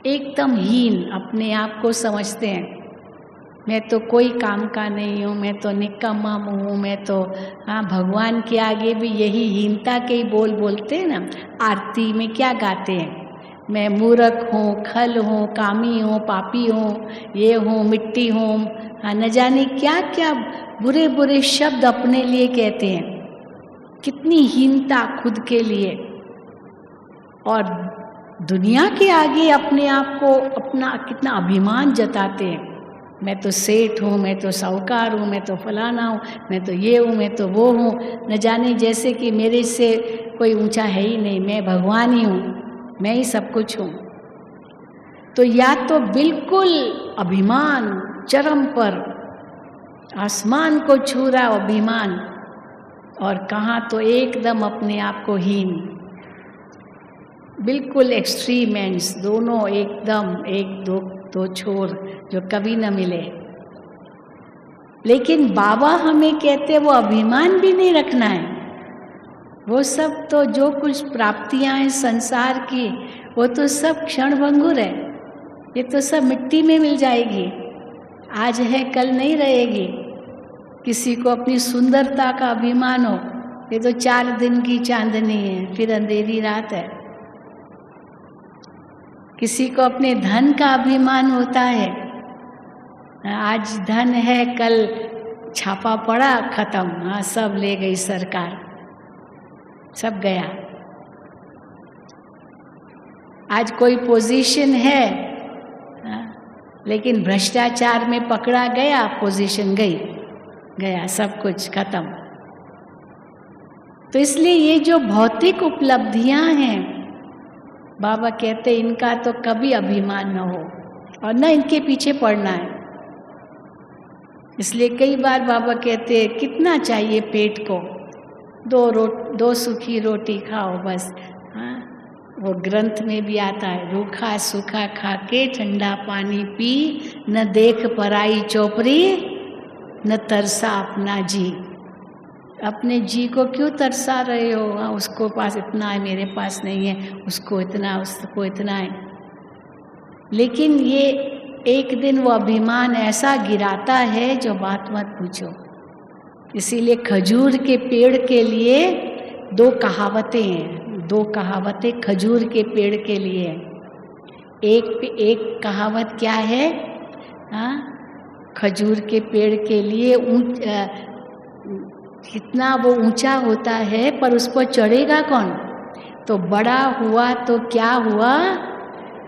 एकदम हीन अपने आप को समझते हैं, मैं तो कोई काम का नहीं हूँ, मैं तो निकम्मा हूँ, मैं तो भगवान के आगे भी यही हीनता के ही बोल बोलते हैं ना। आरती में क्या गाते हैं, मैं मूर्ख हूँ, खल हूँ, कामी हूँ, पापी हूँ, ये हूँ, मिट्टी हूँ, न जाने क्या क्या बुरे बुरे शब्द अपने लिए कहते हैं। कितनी हीनता खुद के लिए, और दुनिया के आगे अपने आप को अपना कितना अभिमान जताते हैं, मैं तो सेठ हूँ, मैं तो साहूकार हूँ, मैं तो फलाना हूँ, मैं तो ये हूँ, मैं तो वो हूँ, न जाने जैसे कि मेरे से कोई ऊंचा है ही नहीं, मैं भगवान ही हूँ, मैं ही सब कुछ हूँ। तो या तो बिल्कुल अभिमान चरम पर, आसमान को छू रहा अभिमान, और कहाँ तो एकदम अपने आप को हीन, बिल्कुल एक्सट्रीम एंड्स, दोनों एकदम एक दो छोर जो कभी न मिले। लेकिन बाबा हमें कहते वो अभिमान भी नहीं रखना है, वो सब तो जो कुछ प्राप्तियां हैं संसार की, वो तो सब क्षणभंगुर है, ये तो सब मिट्टी में मिल जाएगी, आज है कल नहीं रहेगी। किसी को अपनी सुंदरता का अभिमान हो, ये तो 4 दिन की चांदनी है, फिर अंधेरी रात है। किसी को अपने धन का अभिमान होता है, आज धन है कल छापा पड़ा खत्म, हाँ सब ले गई सरकार, सब गया। आज कोई पोजीशन है, लेकिन भ्रष्टाचार में पकड़ा गया, पोजीशन गया, सब कुछ खत्म। तो इसलिए ये जो भौतिक उपलब्धियां हैं, बाबा कहते इनका तो कभी अभिमान न हो और न इनके पीछे पड़ना है। इसलिए कई बार बाबा कहते हैं कितना चाहिए पेट को, 2 सूखी रोटी खाओ बस। हाँ, वो ग्रंथ में भी आता है, रूखा सूखा खाके ठंडा पानी पी, न देख पराई चौपरी, न तरसा अपना जी। अपने जी को क्यों तरसा रहे हो? उसको पास इतना है, मेरे पास नहीं है, उसको इतना, उसको इतना है। लेकिन ये एक दिन वो अभिमान ऐसा गिराता है जो बात मत पूछो। इसीलिए खजूर के पेड़ के लिए 2 कहावतें हैं, 2 कहावतें खजूर के पेड़ के लिए। एक कहावत क्या है? खजूर के पेड़ के लिए कितना वो ऊंचा होता है, पर उस पर चढ़ेगा कौन? तो बड़ा हुआ तो क्या हुआ,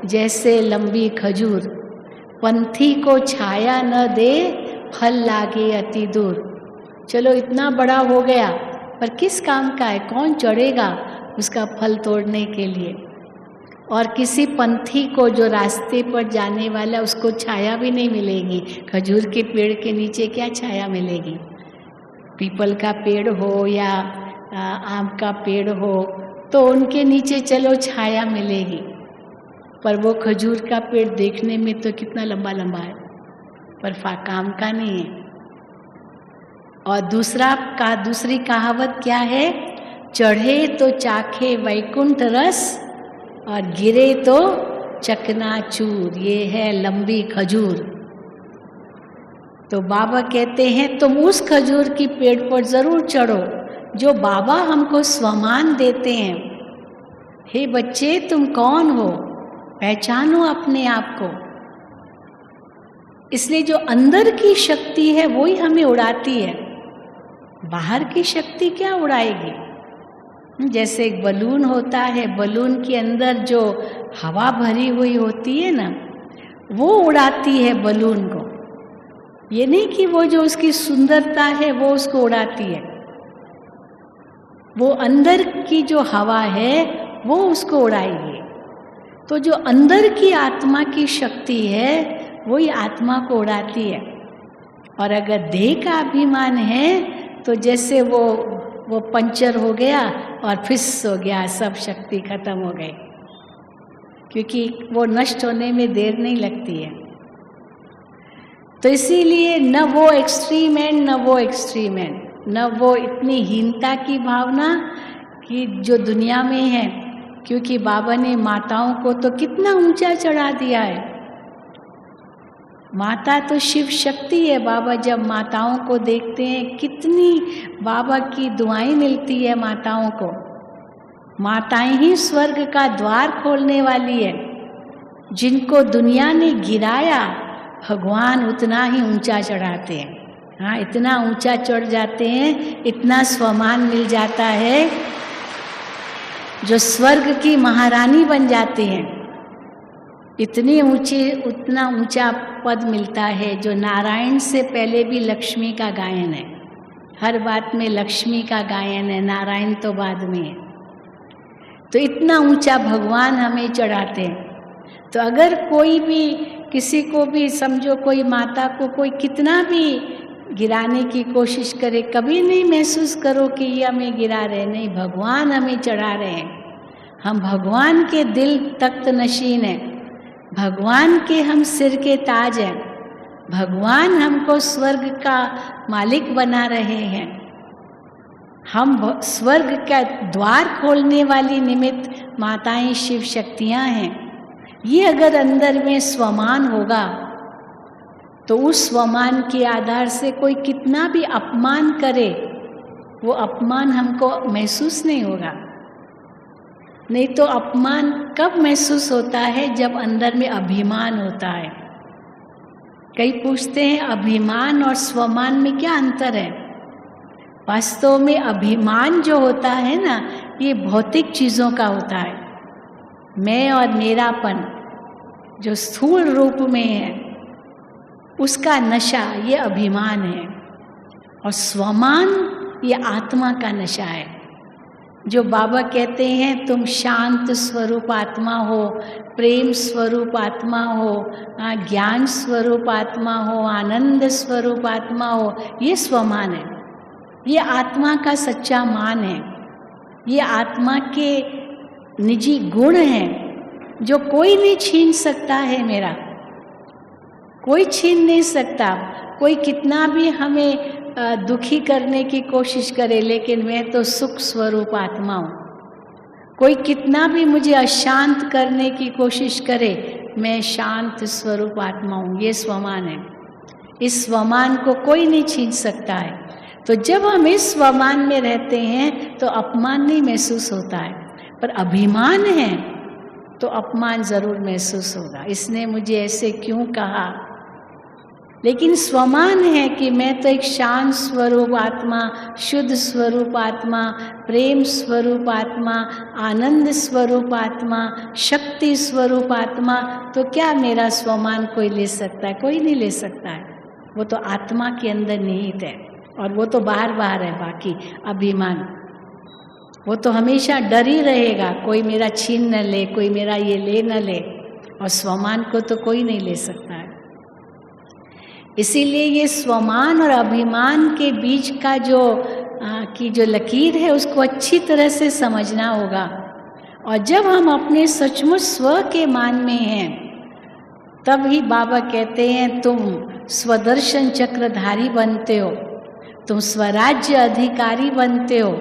जैसे लंबी खजूर, पंथी को छाया न दे, फल लागे अति दूर। चलो इतना बड़ा हो गया, पर किस काम का है? कौन चढ़ेगा उसका फल तोड़ने के लिए? और किसी पंथी को, जो रास्ते पर जाने वाला, उसको छाया भी नहीं मिलेगी। खजूर के पेड़ के नीचे क्या छाया मिलेगी? पीपल का पेड़ हो या आम का पेड़ हो तो उनके नीचे चलो छाया मिलेगी, पर वो खजूर का पेड़ देखने में तो कितना लंबा लंबा है, पर काम का नहीं है। और दूसरी कहावत क्या है? चढ़े तो चाखे वैकुंठ रस और गिरे तो चकनाचूर। ये है लंबी खजूर। तो बाबा कहते हैं तुम उस खजूर की पेड़ पर जरूर चढ़ो जो बाबा हमको स्वमान देते हैं। हे बच्चे, तुम कौन हो? पहचानो अपने आप को। इसलिए जो अंदर की शक्ति है वो ही हमें उड़ाती है, बाहर की शक्ति क्या उड़ाएगी? जैसे एक बलून होता है, बलून के अंदर जो हवा भरी हुई होती है ना, वो उड़ाती है बलून को। ये नहीं कि वो जो उसकी सुंदरता है वो उसको उड़ाती है, वो अंदर की जो हवा है वो उसको उड़ाएगी। तो जो अंदर की आत्मा की शक्ति है वही आत्मा को उड़ाती है। और अगर देह का अभिमान है तो जैसे वो पंचर हो गया और फिस हो गया, सब शक्ति खत्म हो गई, क्योंकि वो नष्ट होने में देर नहीं लगती है। तो इसीलिए न वो एक्सट्रीम एंड न वो एक्सट्रीम एंड, न वो इतनी हीनता की भावना कि जो दुनिया में है, क्योंकि बाबा ने माताओं को तो कितना ऊंचा चढ़ा दिया है। माता तो शिव शक्ति है। बाबा जब माताओं को देखते हैं, कितनी बाबा की दुआएं मिलती है माताओं को। माताएं ही स्वर्ग का द्वार खोलने वाली है। जिनको दुनिया ने गिराया, भगवान उतना ही ऊंचा चढ़ाते हैं। हाँ, इतना ऊंचा चढ़ जाते हैं, इतना स्वमान मिल जाता है, जो स्वर्ग की महारानी बन जाते हैं। इतनी ऊंची, उतना ऊंचा पद मिलता है जो नारायण से पहले भी लक्ष्मी का गायन है। हर बात में लक्ष्मी का गायन है, नारायण तो बाद में है। तो इतना ऊंचा भगवान हमें चढ़ाते हैं। तो अगर कोई भी किसी को भी, समझो कोई माता को कोई कितना भी गिराने की कोशिश करे, कभी नहीं महसूस करो कि ये हमें गिरा रहे। नहीं, भगवान हमें चढ़ा रहे हैं। हम भगवान के दिल तख्त नशीन हैं, भगवान के हम सिर के ताज हैं। भगवान हमको स्वर्ग का मालिक बना रहे हैं। हम स्वर्ग का द्वार खोलने वाली निमित्त माताएं शिव शक्तियां हैं। ये अगर अंदर में स्वमान होगा तो उस स्वमान के आधार से कोई कितना भी अपमान करे, वो अपमान हमको महसूस नहीं होगा। नहीं तो अपमान कब महसूस होता है? जब अंदर में अभिमान होता है। कई पूछते हैं अभिमान और स्वमान में क्या अंतर है? वास्तव में अभिमान जो होता है ना, ये भौतिक चीज़ों का होता है। मैं और मेरापन जो स्थूल रूप में है, उसका नशा ये अभिमान है। और स्वमान ये आत्मा का नशा है। जो बाबा कहते हैं तुम शांत स्वरूप आत्मा हो, प्रेम स्वरूप आत्मा हो, ज्ञान स्वरूप आत्मा हो, आनंद स्वरूप आत्मा हो, ये स्वमान है। ये आत्मा का सच्चा मान है। ये आत्मा के निजी गुण हैं जो कोई नहीं छीन सकता है। मेरा कोई छीन नहीं सकता। कोई कितना भी हमें दुखी करने की कोशिश करे, लेकिन मैं तो सुख स्वरूप आत्मा हूँ। कोई कितना भी मुझे अशांत करने की कोशिश करे, मैं शांत स्वरूप आत्मा हूँ। ये स्वमान है। इस स्वमान को कोई नहीं छीन सकता है। तो जब हम इस स्वमान में रहते हैं तो अपमान नहीं महसूस होता है, पर अभिमान है तो अपमान जरूर महसूस होगा। इसने मुझे ऐसे क्यों कहा, लेकिन स्वमान है कि मैं तो एक शांत स्वरूप आत्मा, शुद्ध स्वरूप आत्मा, प्रेम स्वरूप आत्मा, आनंद स्वरूप आत्मा, शक्ति स्वरूप आत्मा। तो क्या मेरा स्वमान कोई ले सकता है? कोई नहीं ले सकता है। वो तो आत्मा के अंदर निहित है और वो तो बाहर बाहर है। बाकी अभिमान वो तो हमेशा डर ही रहेगा, कोई मेरा छीन न ले, कोई मेरा ये ले न ले। और स्वमान को तो कोई नहीं ले सकता है। इसीलिए ये स्वमान और अभिमान के बीच का जो लकीर है उसको अच्छी तरह से समझना होगा। और जब हम अपने सचमुच स्व के मान में हैं, तब ही बाबा कहते हैं तुम स्वदर्शन चक्रधारी बनते हो, तुम स्वराज्य अधिकारी बनते हो।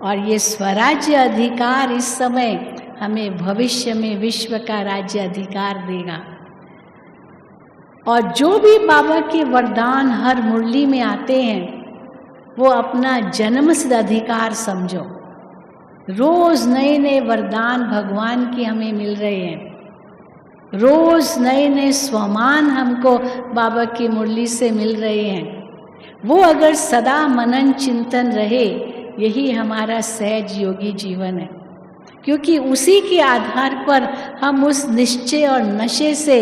और ये स्वराज्य अधिकार इस समय हमें भविष्य में विश्व का राज्य अधिकार देगा। और जो भी बाबा के वरदान हर मुरली में आते हैं, वो अपना जन्मसिद्ध अधिकार समझो। रोज नए नए वरदान भगवान के हमें मिल रहे हैं। रोज नए नए स्वमान हमको बाबा की मुरली से मिल रहे हैं। वो अगर सदा मनन चिंतन रहे, यही हमारा सहज योगी जीवन है। क्योंकि उसी के आधार पर हम उस निश्चय और नशे से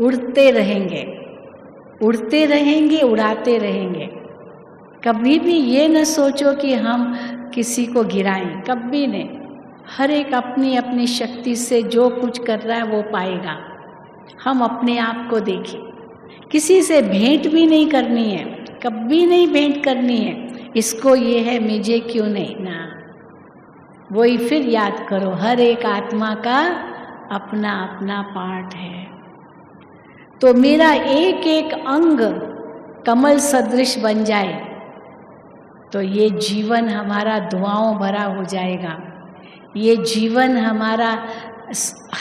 उड़ते रहेंगे, उड़ते रहेंगे, उड़ाते रहेंगे। कभी भी ये न सोचो कि हम किसी को गिराएं, कभी नहीं। हर एक अपनी अपनी शक्ति से जो कुछ कर रहा है वो पाएगा। हम अपने आप को देखें। किसी से भेंट भी नहीं करनी है, कभी नहीं भेंट करनी है। इसको ये है, मुझे क्यों नहीं ना। वही फिर याद करो, हर एक आत्मा का अपना अपना पार्ट है। तो मेरा एक एक अंग कमल सदृश बन जाए तो ये जीवन हमारा दुआओं भरा हो जाएगा। ये जीवन हमारा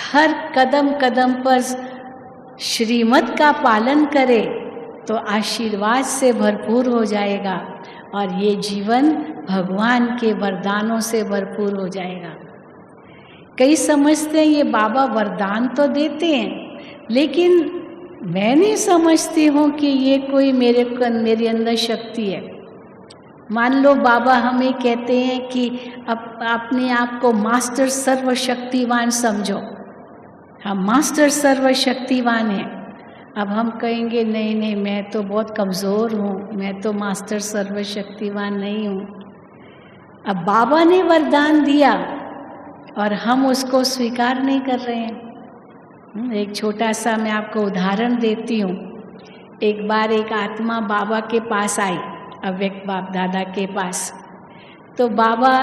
हर कदम कदम पर श्रीमत का पालन करे तो आशीर्वाद से भरपूर हो जाएगा। और ये जीवन भगवान के वरदानों से भरपूर हो जाएगा। कई समझते हैं ये बाबा वरदान तो देते हैं, लेकिन मैं नहीं समझती हूँ कि ये कोई मेरे अंदर शक्ति है। मान लो बाबा हमें कहते हैं कि अपने आप को मास्टर सर्वशक्तिवान समझो। हम मास्टर सर्वशक्तिवान हैं। अब हम कहेंगे नहीं नहीं, मैं तो बहुत कमज़ोर हूँ, मैं तो मास्टर सर्वशक्तिवान नहीं हूँ। अब बाबा ने वरदान दिया और हम उसको स्वीकार नहीं कर रहे हैं। एक छोटा सा मैं आपको उदाहरण देती हूँ। एक बार एक आत्मा बाबा के पास आई, अव्यक्त बाप दादा के पास। तो बाबा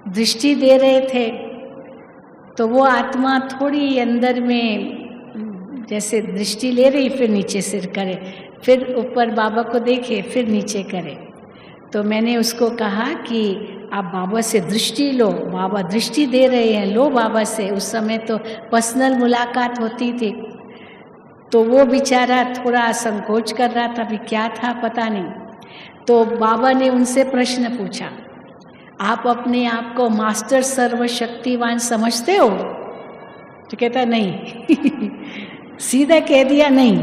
दृष्टि दे रहे थे, तो वो आत्मा थोड़ी अंदर में जैसे दृष्टि ले रही, फिर नीचे सिर करे, फिर ऊपर बाबा को देखे, फिर नीचे करे। तो मैंने उसको कहा कि आप बाबा से दृष्टि लो, बाबा दृष्टि दे रहे हैं, लो बाबा से। उस समय तो पर्सनल मुलाकात होती थी। तो वो बेचारा थोड़ा संकोच कर रहा था, अभी क्या था पता नहीं। तो बाबा ने उनसे प्रश्न पूछा, आप अपने आप को मास्टर सर्वशक्तिवान समझते हो? तो कहता नहीं सीधा कह दिया नहीं।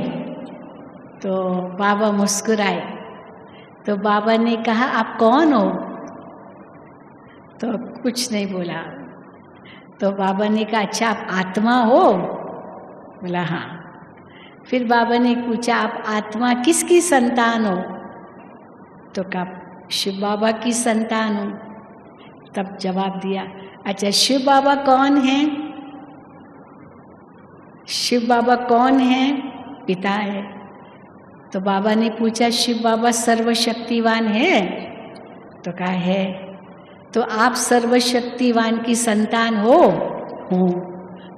तो बाबा मुस्कुराए। तो बाबा ने कहा आप कौन हो? तो कुछ नहीं बोला। तो बाबा ने कहा अच्छा आप आत्मा हो? बोला हाँ। फिर बाबा ने पूछा आप आत्मा किसकी संतान हो? तो कहा शिव बाबा की संतान हो। तब जवाब दिया अच्छा शिव बाबा कौन है? शिव बाबा कौन है? पिता है। तो बाबा ने पूछा शिव बाबा सर्वशक्तिवान है? तो कहा है। तो आप सर्वशक्तिवान की संतान हो? हूँ।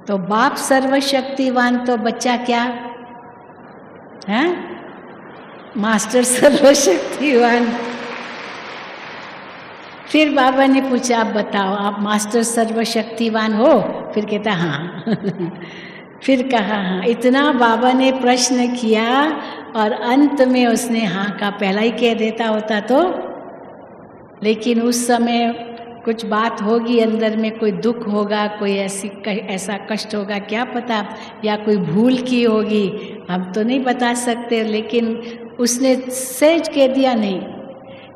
तो बाप सर्वशक्तिवान तो बच्चा क्या है? मास्टर सर्वशक्तिवान। फिर बाबा ने पूछा, आप बताओ आप मास्टर सर्वशक्तिवान हो? फिर कहता हाँ। फिर कहा हाँ। इतना बाबा ने प्रश्न किया और अंत में उसने हाँ का पहला ही कह देता होता तो। लेकिन उस समय कुछ बात होगी अंदर में, कोई दुख होगा, कोई ऐसा कष्ट होगा, क्या पता, या कोई भूल की होगी, हम तो नहीं बता सकते। लेकिन उसने सहज कह दिया नहीं।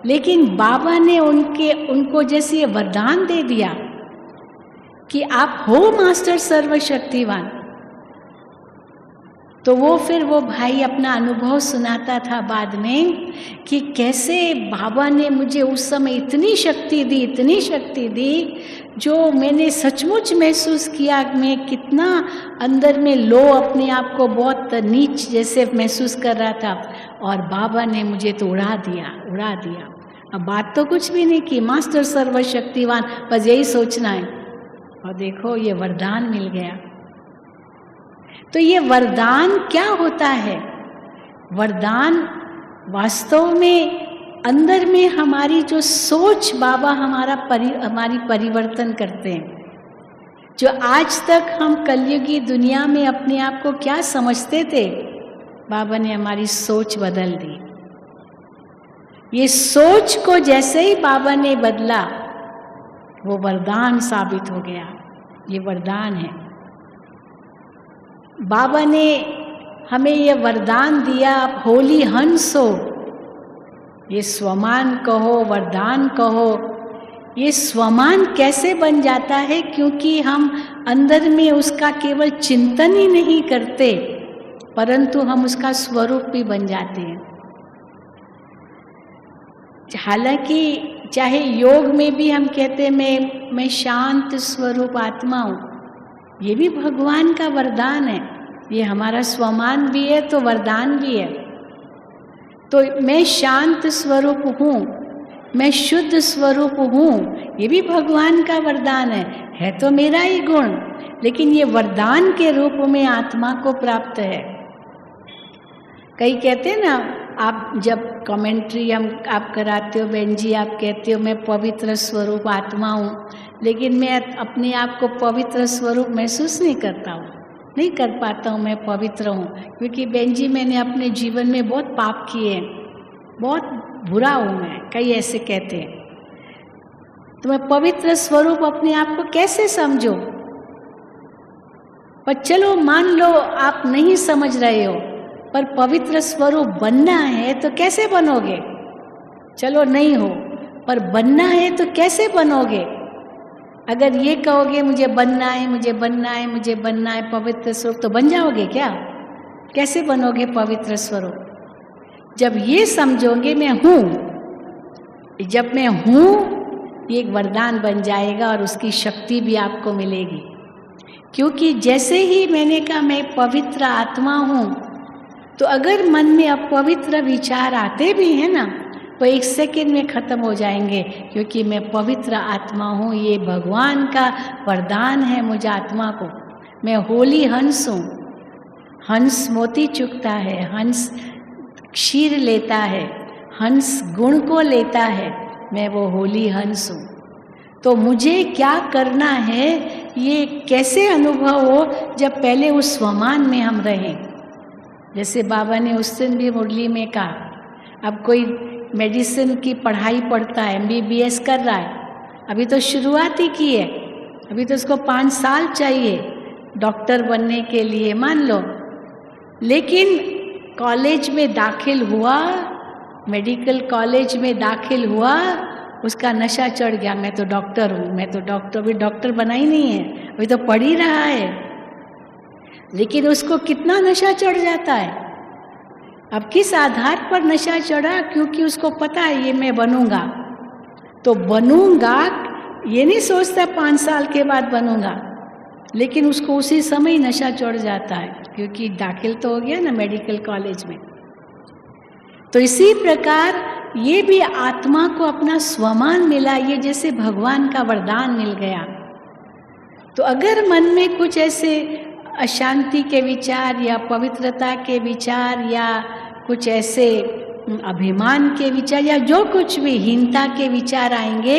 लेकिन बाबा ने उनको जैसे ये वरदान दे दिया कि आप हो मास्टर सर्वशक्तिवान। तो फिर वो भाई अपना अनुभव सुनाता था बाद में कि कैसे बाबा ने मुझे उस समय इतनी शक्ति दी जो मैंने सचमुच महसूस किया। मैं कितना अंदर में लो, अपने आप को बहुत नीच जैसे महसूस कर रहा था, और बाबा ने मुझे तो उड़ा दिया। अब बात तो कुछ भी नहीं की, मास्टर सर्वशक्तिवान, बस यही सोचना है। और देखो ये वरदान मिल गया। तो ये वरदान क्या होता है? वरदान वास्तव में अंदर में हमारी जो सोच, बाबा हमारी परिवर्तन करते हैं। जो आज तक हम कलयुगी दुनिया में अपने आप को क्या समझते थे, बाबा ने हमारी सोच बदल दी। ये सोच को जैसे ही बाबा ने बदला, वो वरदान साबित हो गया। ये वरदान है। बाबा ने हमें ये वरदान दिया, आप होली हंस हो। ये स्वमान कहो, वरदान कहो। ये स्वमान कैसे बन जाता है? क्योंकि हम अंदर में उसका केवल चिंतन ही नहीं करते, परंतु हम उसका स्वरूप भी बन जाते हैं। हालांकि चाहे योग में भी हम कहते हैं मैं शांत स्वरूप आत्मा हूँ, ये भी भगवान का वरदान है। ये हमारा स्वमान भी है तो वरदान भी है। तो मैं शांत स्वरूप हूँ, मैं शुद्ध स्वरूप हूँ, ये भी भगवान का वरदान है तो मेरा ही गुण, लेकिन ये वरदान के रूप में आत्मा को प्राप्त है। कई कहते हैं ना, आप जब कमेंट्री आप कराते हो बहन जी, आप कहते हो मैं पवित्र स्वरूप आत्मा हूँ, लेकिन मैं अपने आप को पवित्र स्वरूप महसूस नहीं करता हूँ, नहीं कर पाता हूँ मैं पवित्र हूँ। क्योंकि बहन जी मैंने अपने जीवन में बहुत पाप किए हैं, बहुत बुरा हूँ मैं, कई ऐसे कहते हैं। तो मैं पवित्र स्वरूप अपने आप को कैसे समझो? पर चलो मान लो आप नहीं समझ रहे हो, पर पवित्र स्वरूप बनना है तो कैसे बनोगे? चलो नहीं हो, पर बनना है तो कैसे बनोगे? अगर ये कहोगे मुझे बनना है, मुझे बनना है, मुझे बनना है पवित्र स्वरूप, तो बन जाओगे क्या? कैसे बनोगे पवित्र स्वरूप? जब ये समझोगे मैं हूँ, जब मैं हूँ, ये एक वरदान बन जाएगा और उसकी शक्ति भी आपको मिलेगी। क्योंकि जैसे ही मैंने कहा मैं पवित्र आत्मा हूँ, तो अगर मन में अपवित्र विचार आते भी हैं ना, तो 1 सेकंड में खत्म हो जाएंगे, क्योंकि मैं पवित्र आत्मा हूँ। ये भगवान का वरदान है मुझे आत्मा को। मैं होली हंस हूँ। हंस मोती चुगता है, हंस क्षीर लेता है, हंस गुण को लेता है, मैं वो होली हंस हूँ। तो मुझे क्या करना है, ये कैसे अनुभव हो? जब पहले उस स्वमान में हम रहें। जैसे बाबा ने उस दिन भी मुरली में कहा, अब कोई मेडिसिन की पढ़ाई पढ़ता है, MBBS कर रहा है, अभी तो शुरुआत ही की है, अभी तो उसको 5 साल चाहिए डॉक्टर बनने के लिए मान लो। लेकिन कॉलेज में दाखिल हुआ, मेडिकल कॉलेज में दाखिल हुआ, उसका नशा चढ़ गया, मैं तो डॉक्टर हूँ, मैं तो डॉक्टर। अभी डॉक्टर बना ही नहीं है, अभी तो पढ़ ही रहा है। लेकिन उसको कितना नशा चढ़ जाता है। अब किस आधार पर नशा चढ़ा? क्योंकि उसको पता है ये मैं बनूंगा, तो बनूंगा, ये नहीं सोचता 5 साल के बाद बनूंगा, लेकिन उसको उसी समय नशा चढ़ जाता है, क्योंकि दाखिल तो हो गया ना मेडिकल कॉलेज में। तो इसी प्रकार ये भी आत्मा को अपना स्वमान मिला, ये जैसे भगवान का वरदान मिल गया। तो अगर मन में कुछ ऐसे अशांति के विचार या पवित्रता के विचार या कुछ ऐसे अभिमान के विचार या जो कुछ भी हीनता के विचार आएंगे,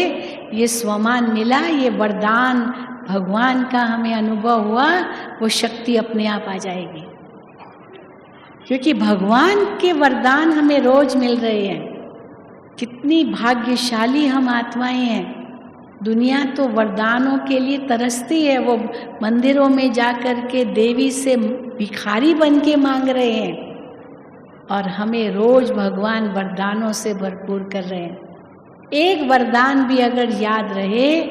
ये स्वमान मिला, ये वरदान भगवान का हमें अनुभव हुआ, वो शक्ति अपने आप आ जाएगी। क्योंकि भगवान के वरदान हमें रोज मिल रहे हैं। कितनी भाग्यशाली हम आत्माएं हैं। दुनिया तो वरदानों के लिए तरसती है, वो मंदिरों में जाकर के देवी से भिखारी बन के मांग रहे हैं, और हमें रोज भगवान वरदानों से भरपूर कर रहे हैं। एक वरदान भी अगर याद रहे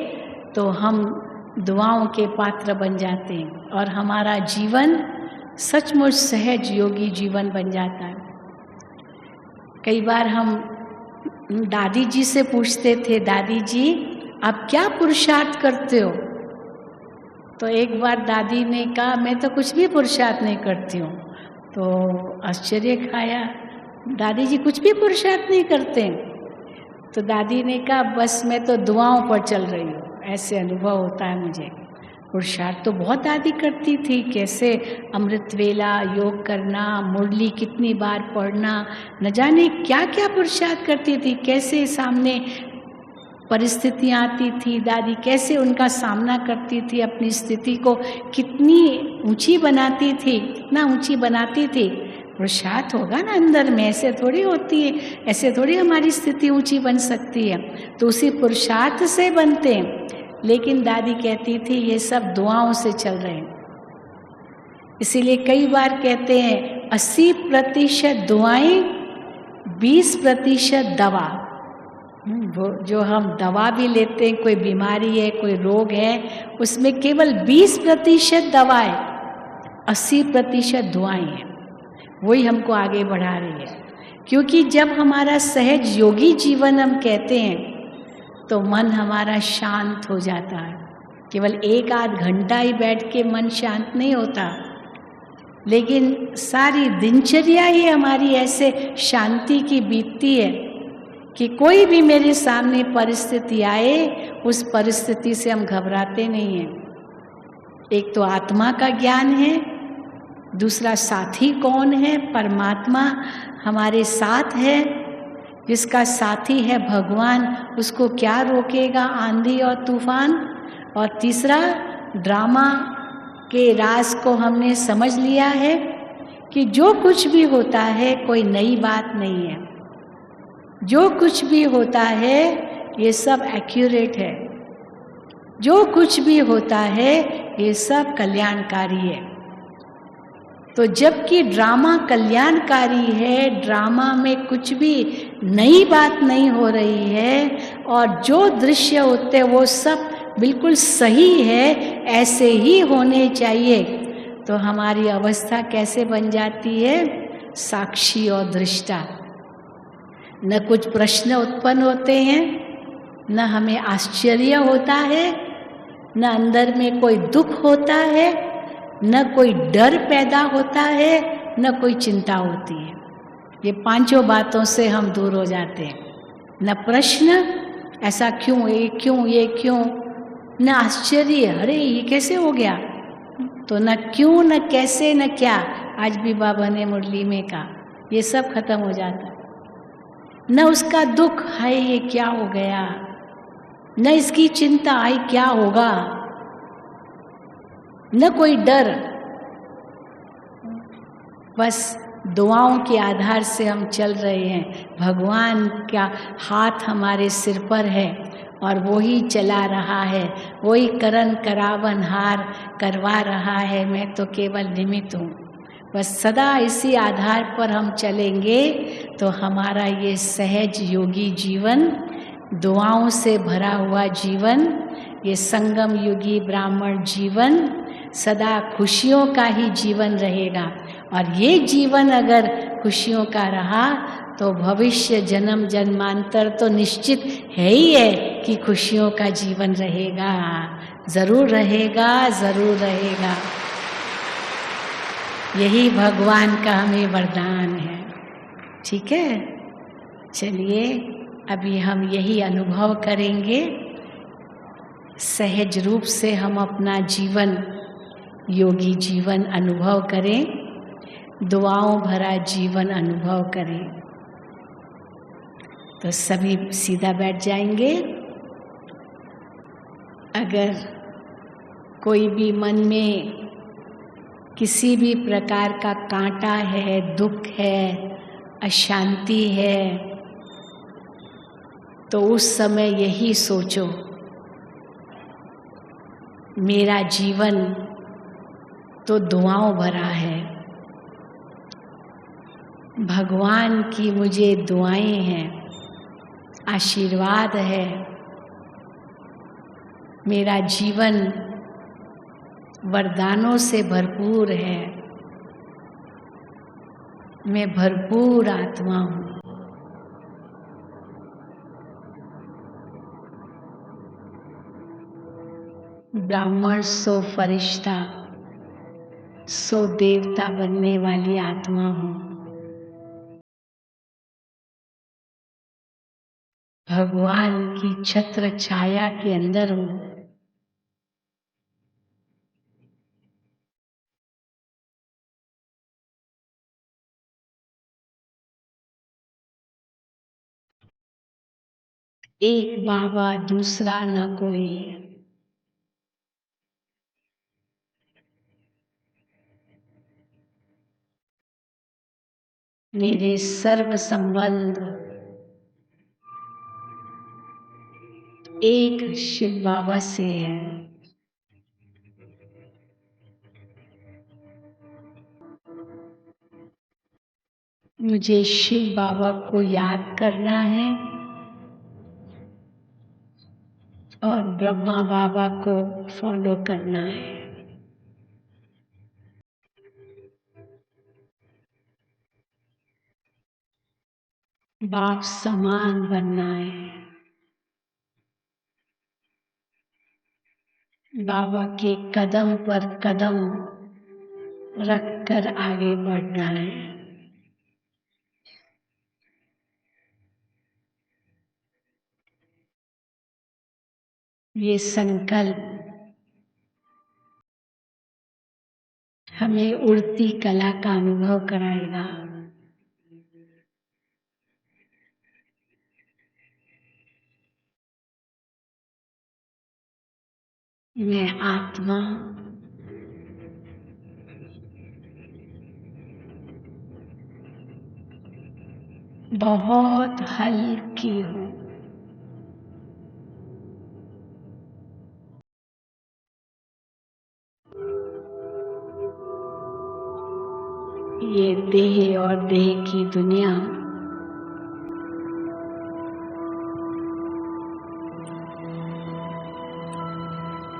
तो हम दुआओं के पात्र बन जाते हैं, और हमारा जीवन सचमुच सहज योगी जीवन बन जाता है। कई बार हम दादी जी से पूछते थे, दादी जी आप क्या पुरुषार्थ करते हो? तो एक बार दादी ने कहा, मैं तो कुछ भी पुरुषार्थ नहीं करती हूँ। तो आश्चर्य खाया, दादी जी कुछ भी पुरुषार्थ नहीं करते? तो दादी ने कहा, बस मैं तो दुआओं पर चल रही हूँ, ऐसे अनुभव होता है मुझे। पुरुषार्थ तो बहुत दादी करती थी, कैसे अमृत वेला, योग करना, मुरली कितनी बार पढ़ना, न जाने क्या क्या पुरुषार्थ करती थी। कैसे सामने परिस्थितियाँ आती थी, दादी कैसे उनका सामना करती थी, अपनी स्थिति को कितनी ऊंची बनाती थी, कितना ऊंची बनाती थी। पुरुषार्थ होगा ना अंदर में, ऐसे थोड़ी होती है, ऐसे थोड़ी हमारी स्थिति ऊंची बन सकती है। तो उसी पुरुषार्थ से बनते हैं। लेकिन दादी कहती थी ये सब दुआओं से चल रहे हैं। इसीलिए कई बार कहते हैं 80% दुआएं, 20% दवा। वो जो हम दवा भी लेते हैं, कोई बीमारी है, कोई रोग है, उसमें केवल 20% दवा है, 80% दुआएं हैं। वही हमको आगे बढ़ा रही है। क्योंकि जब हमारा सहज योगी जीवन हम कहते हैं तो मन हमारा शांत हो जाता है। केवल 1-8 घंटा ही बैठ के मन शांत नहीं होता, लेकिन सारी दिनचर्या ही हमारी ऐसे शांति की बीतती है कि कोई भी मेरे सामने परिस्थिति आए, उस परिस्थिति से हम घबराते नहीं हैं। एक तो आत्मा का ज्ञान है, दूसरा साथी कौन है? परमात्मा हमारे साथ है। जिसका साथी है भगवान, उसको क्या रोकेगा आंधी और तूफान? और तीसरा, ड्रामा के राज को हमने समझ लिया है कि जो कुछ भी होता है कोई नई बात नहीं है। जो कुछ भी होता है ये सब एक्यूरेट है। जो कुछ भी होता है ये सब कल्याणकारी है। तो जबकि ड्रामा कल्याणकारी है, ड्रामा में कुछ भी नई बात नहीं हो रही है, और जो दृश्य होते हैं वो सब बिल्कुल सही है, ऐसे ही होने चाहिए, तो हमारी अवस्था कैसे बन जाती है? साक्षी और दृष्टा। न कुछ प्रश्न उत्पन्न होते हैं, न हमें आश्चर्य होता है, न अंदर में कोई दुख होता है, न कोई डर पैदा होता है, न कोई चिंता होती है। ये पांचों बातों से हम दूर हो जाते हैं। न प्रश्न, ऐसा क्यों, ये क्यों, ये क्यों, न आश्चर्य, अरे ये कैसे हो गया, तो न क्यों, न कैसे, न क्या। आज भी बाबा ने मुरली में कहा, ये सब खत्म हो जाता। न उसका दुख, हाय ये क्या हो गया, न इसकी चिंता, हाय क्या होगा, न कोई डर। बस दुआओं के आधार से हम चल रहे हैं। भगवान का हाथ हमारे सिर पर है और वो ही चला रहा है, वही करन करावन हार करवा रहा है, मैं तो केवल निमित्त हूँ। बस सदा इसी आधार पर हम चलेंगे तो हमारा ये सहज योगी जीवन, दुआओं से भरा हुआ जीवन, ये संगम युगी ब्राह्मण जीवन सदा खुशियों का ही जीवन रहेगा। और ये जीवन अगर खुशियों का रहा तो भविष्य जन्म जन्मांतर तो निश्चित है ही है कि खुशियों का जीवन रहेगा, जरूर रहेगा, जरूर रहेगा। यही भगवान का हमें वरदान है। ठीक है, चलिए अभी हम यही अनुभव करेंगे। सहज रूप से हम अपना जीवन, योगी जीवन अनुभव करें, दुआओं भरा जीवन अनुभव करें। तो सभी सीधा बैठ जाएंगे। अगर कोई भी मन में किसी भी प्रकार का कांटा है, दुख है, अशांति है, तो उस समय यही सोचो, मेरा जीवन तो दुआओं भरा है। भगवान की मुझे दुआएं हैं, आशीर्वाद है। मेरा जीवन वरदानों से भरपूर है। मैं भरपूर आत्मा हूँ। ब्राह्मण सो फरिश्ता, सो देवता बनने वाली आत्मा हूँ। भगवान की छत्र छाया के अंदर हूँ। एक बाबा दूसरा न कोई। मेरे सर्व संबंध एक शिव बाबा से है। मुझे शिव बाबा को याद करना है और ब्रह्मा बाबा को फॉलो करना है। बाप समान बनना है। बाबा के कदम पर कदम रखकर आगे बढ़ना है। ये संकल्प हमें उड़ती कला का अनुभव कराएगा। मैं आत्मा बहुत हल्की हूँ। ये देह और देह की दुनिया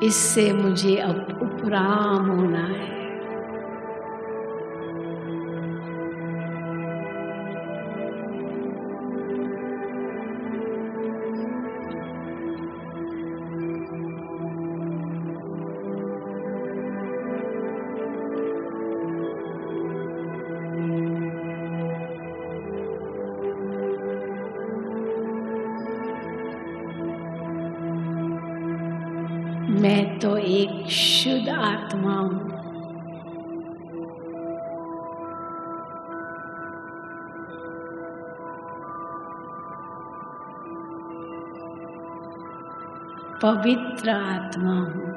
इससे मुझे अब उपराम होना है। मैं तो एक शुद्ध आत्मा हूँ। पवित्र आत्मा हूँ।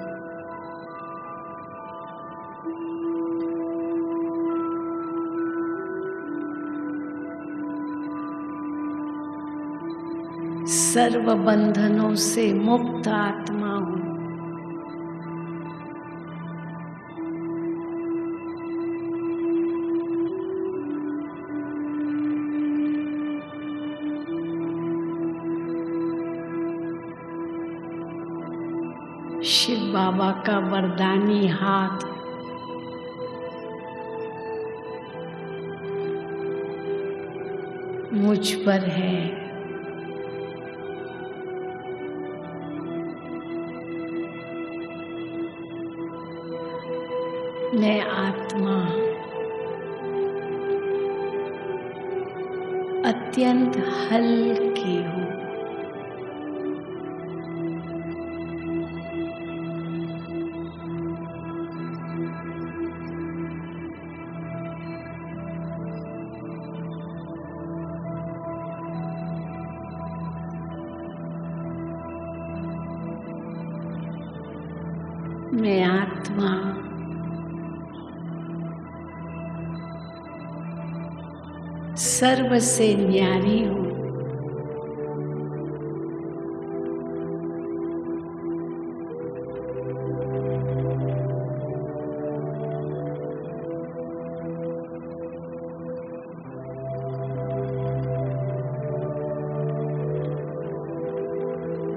सर्व बंधनों से मुक्त आत्मा हूँ। शिव बाबा का वरदानी हाथ मुझ पर है। मैं आत्मा अत्यंत हल्की हूँ। मैं आत्मा सर्व से न्यारी हूँ।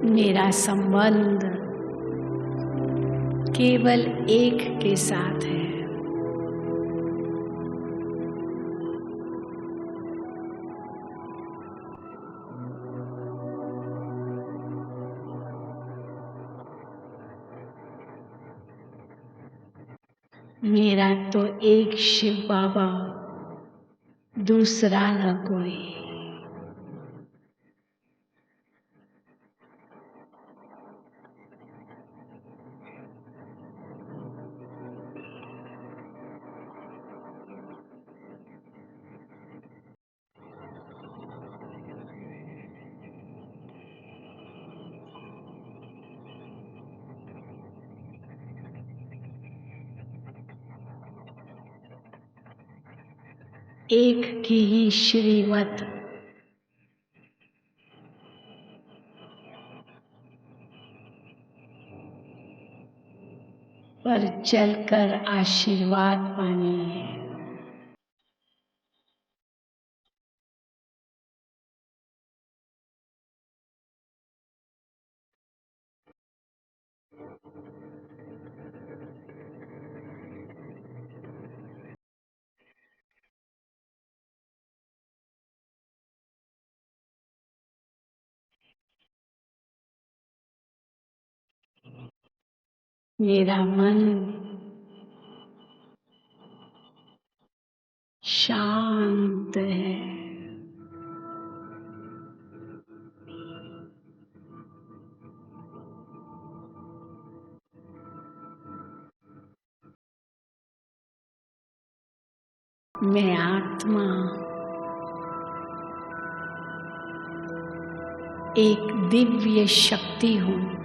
मेरा संबंध केवल एक के साथ है। मेरा तो एक शिव बाबा, दूसरा न कोई। एक की ही श्रीमत पर चलकर आशीर्वाद पाने हैं। मेरा मन शांत है। मैं आत्मा एक दिव्य शक्ति हूँ।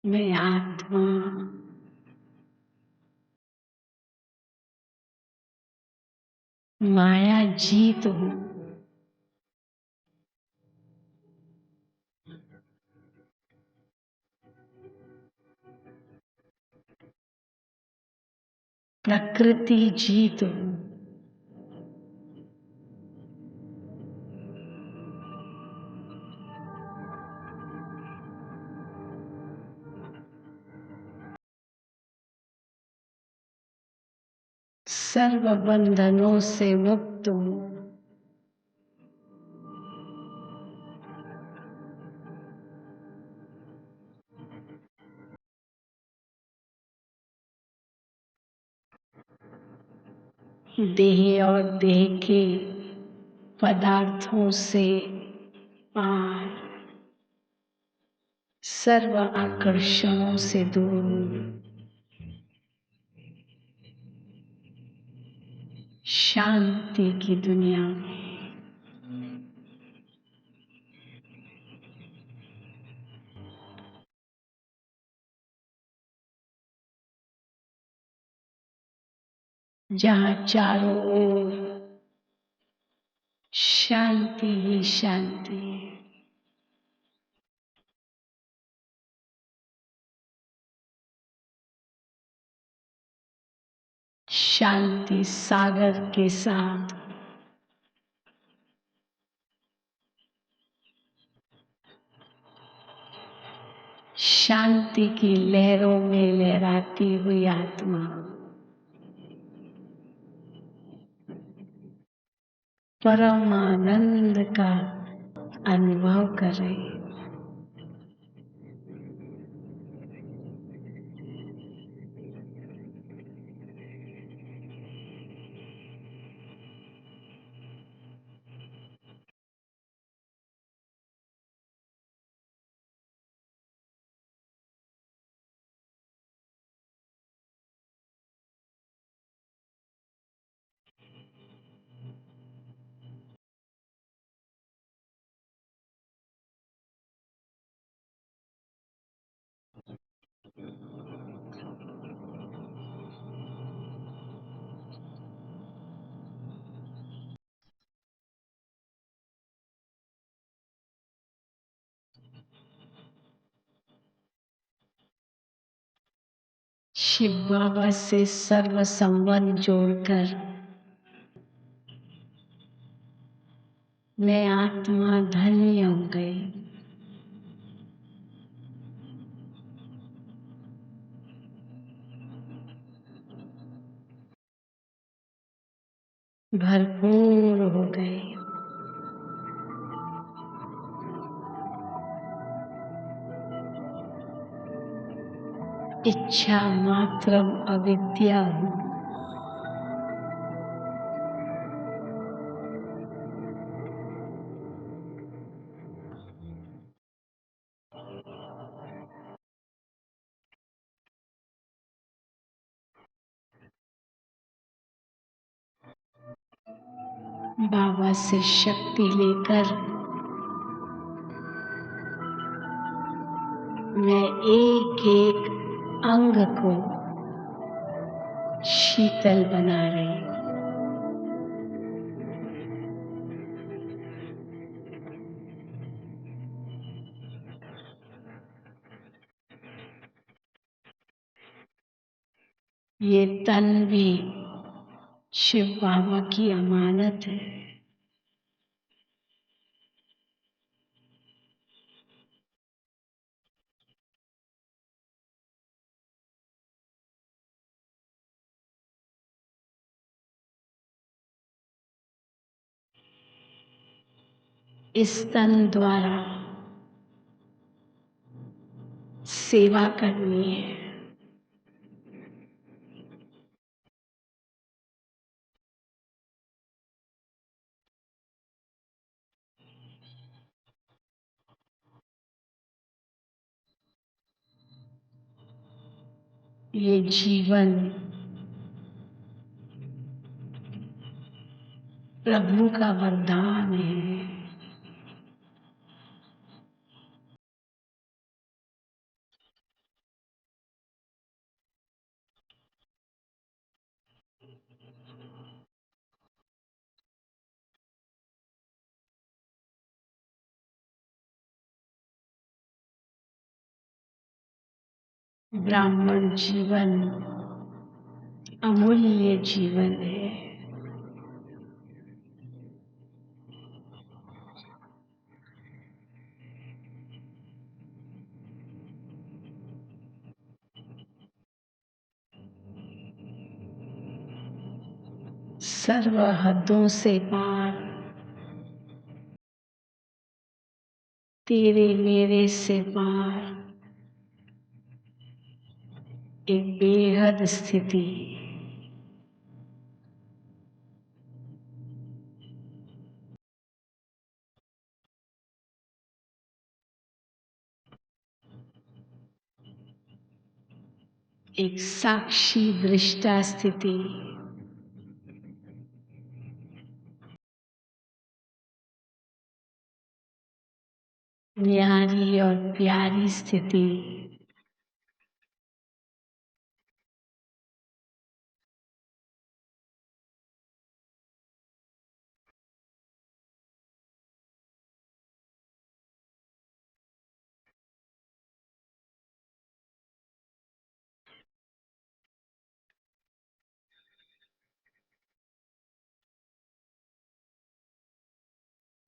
मैं आत्मा माया जीत हूँ। प्रकृति जीत हूँ। सर्व बंधनों से मुक्त हूँ। देह और देह के पदार्थों से पार, सर्व आकर्षणों से दूर, शांति की दुनिया में। जहाँ चारों ओर शांति ही शांति है। शांति सागर के साथ शांति की लहरों में लहराती हुई आत्मा परम आनंद का अनुभव कर रही है। शिव बाबा से सर्व संबंध जोड़कर मैं आत्मा धन्य हो गई। भरपूर हो गई। इच्छा मात्र अविद्या हूँ। बाबा से शक्ति लेकर मैं एक एक अंग को शीतल बना रही हूँ। ये तन भी शिव बाबा की अमानत है। इस तन द्वारा सेवा करनी है। ये जीवन प्रभु का वरदान है। ब्राह्मण जीवन अमूल्य जीवन है। सर्व हदों से पार, तेरे मेरे से पार एक बेहद स्थिति। एक साक्षी दृष्टा स्थिति। न्यारी और प्यारी स्थिति।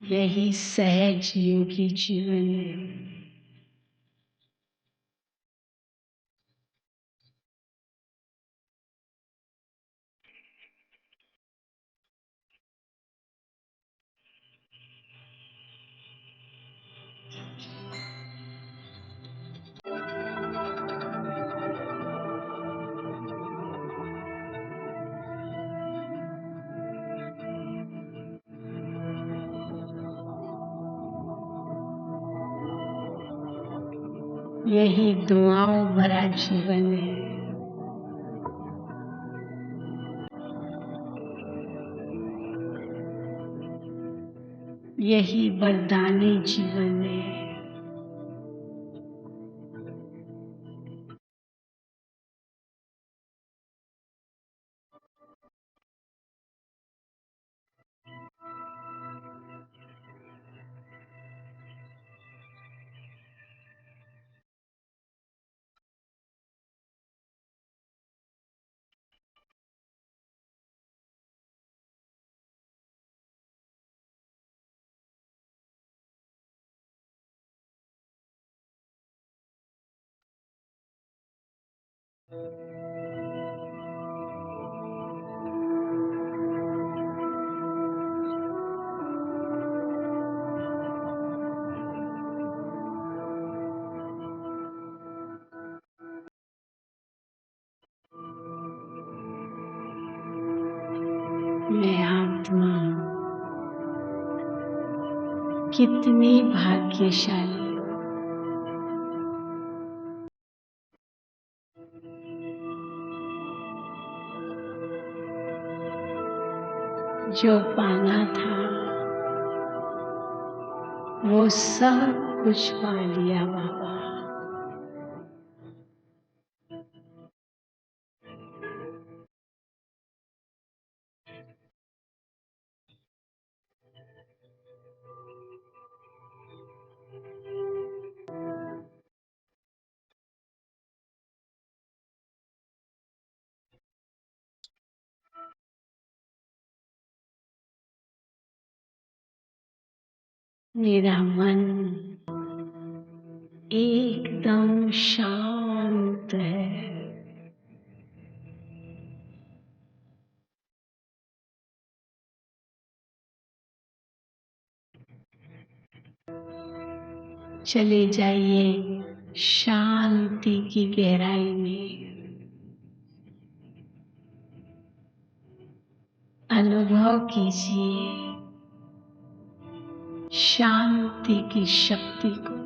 यही सहज योगी जीवन है। यही दुआओं भरा जीवन है। यही वरदानी जीवन है। मैं आत्मा कितनी भाग्यशाली हूँ, जो पाना था वो सब कुछ पा लिया बाबा। मेरा मन एकदम शांत है। चले जाइए शांति की गहराई में, अनुभव कीजिए शांति की शक्ति को।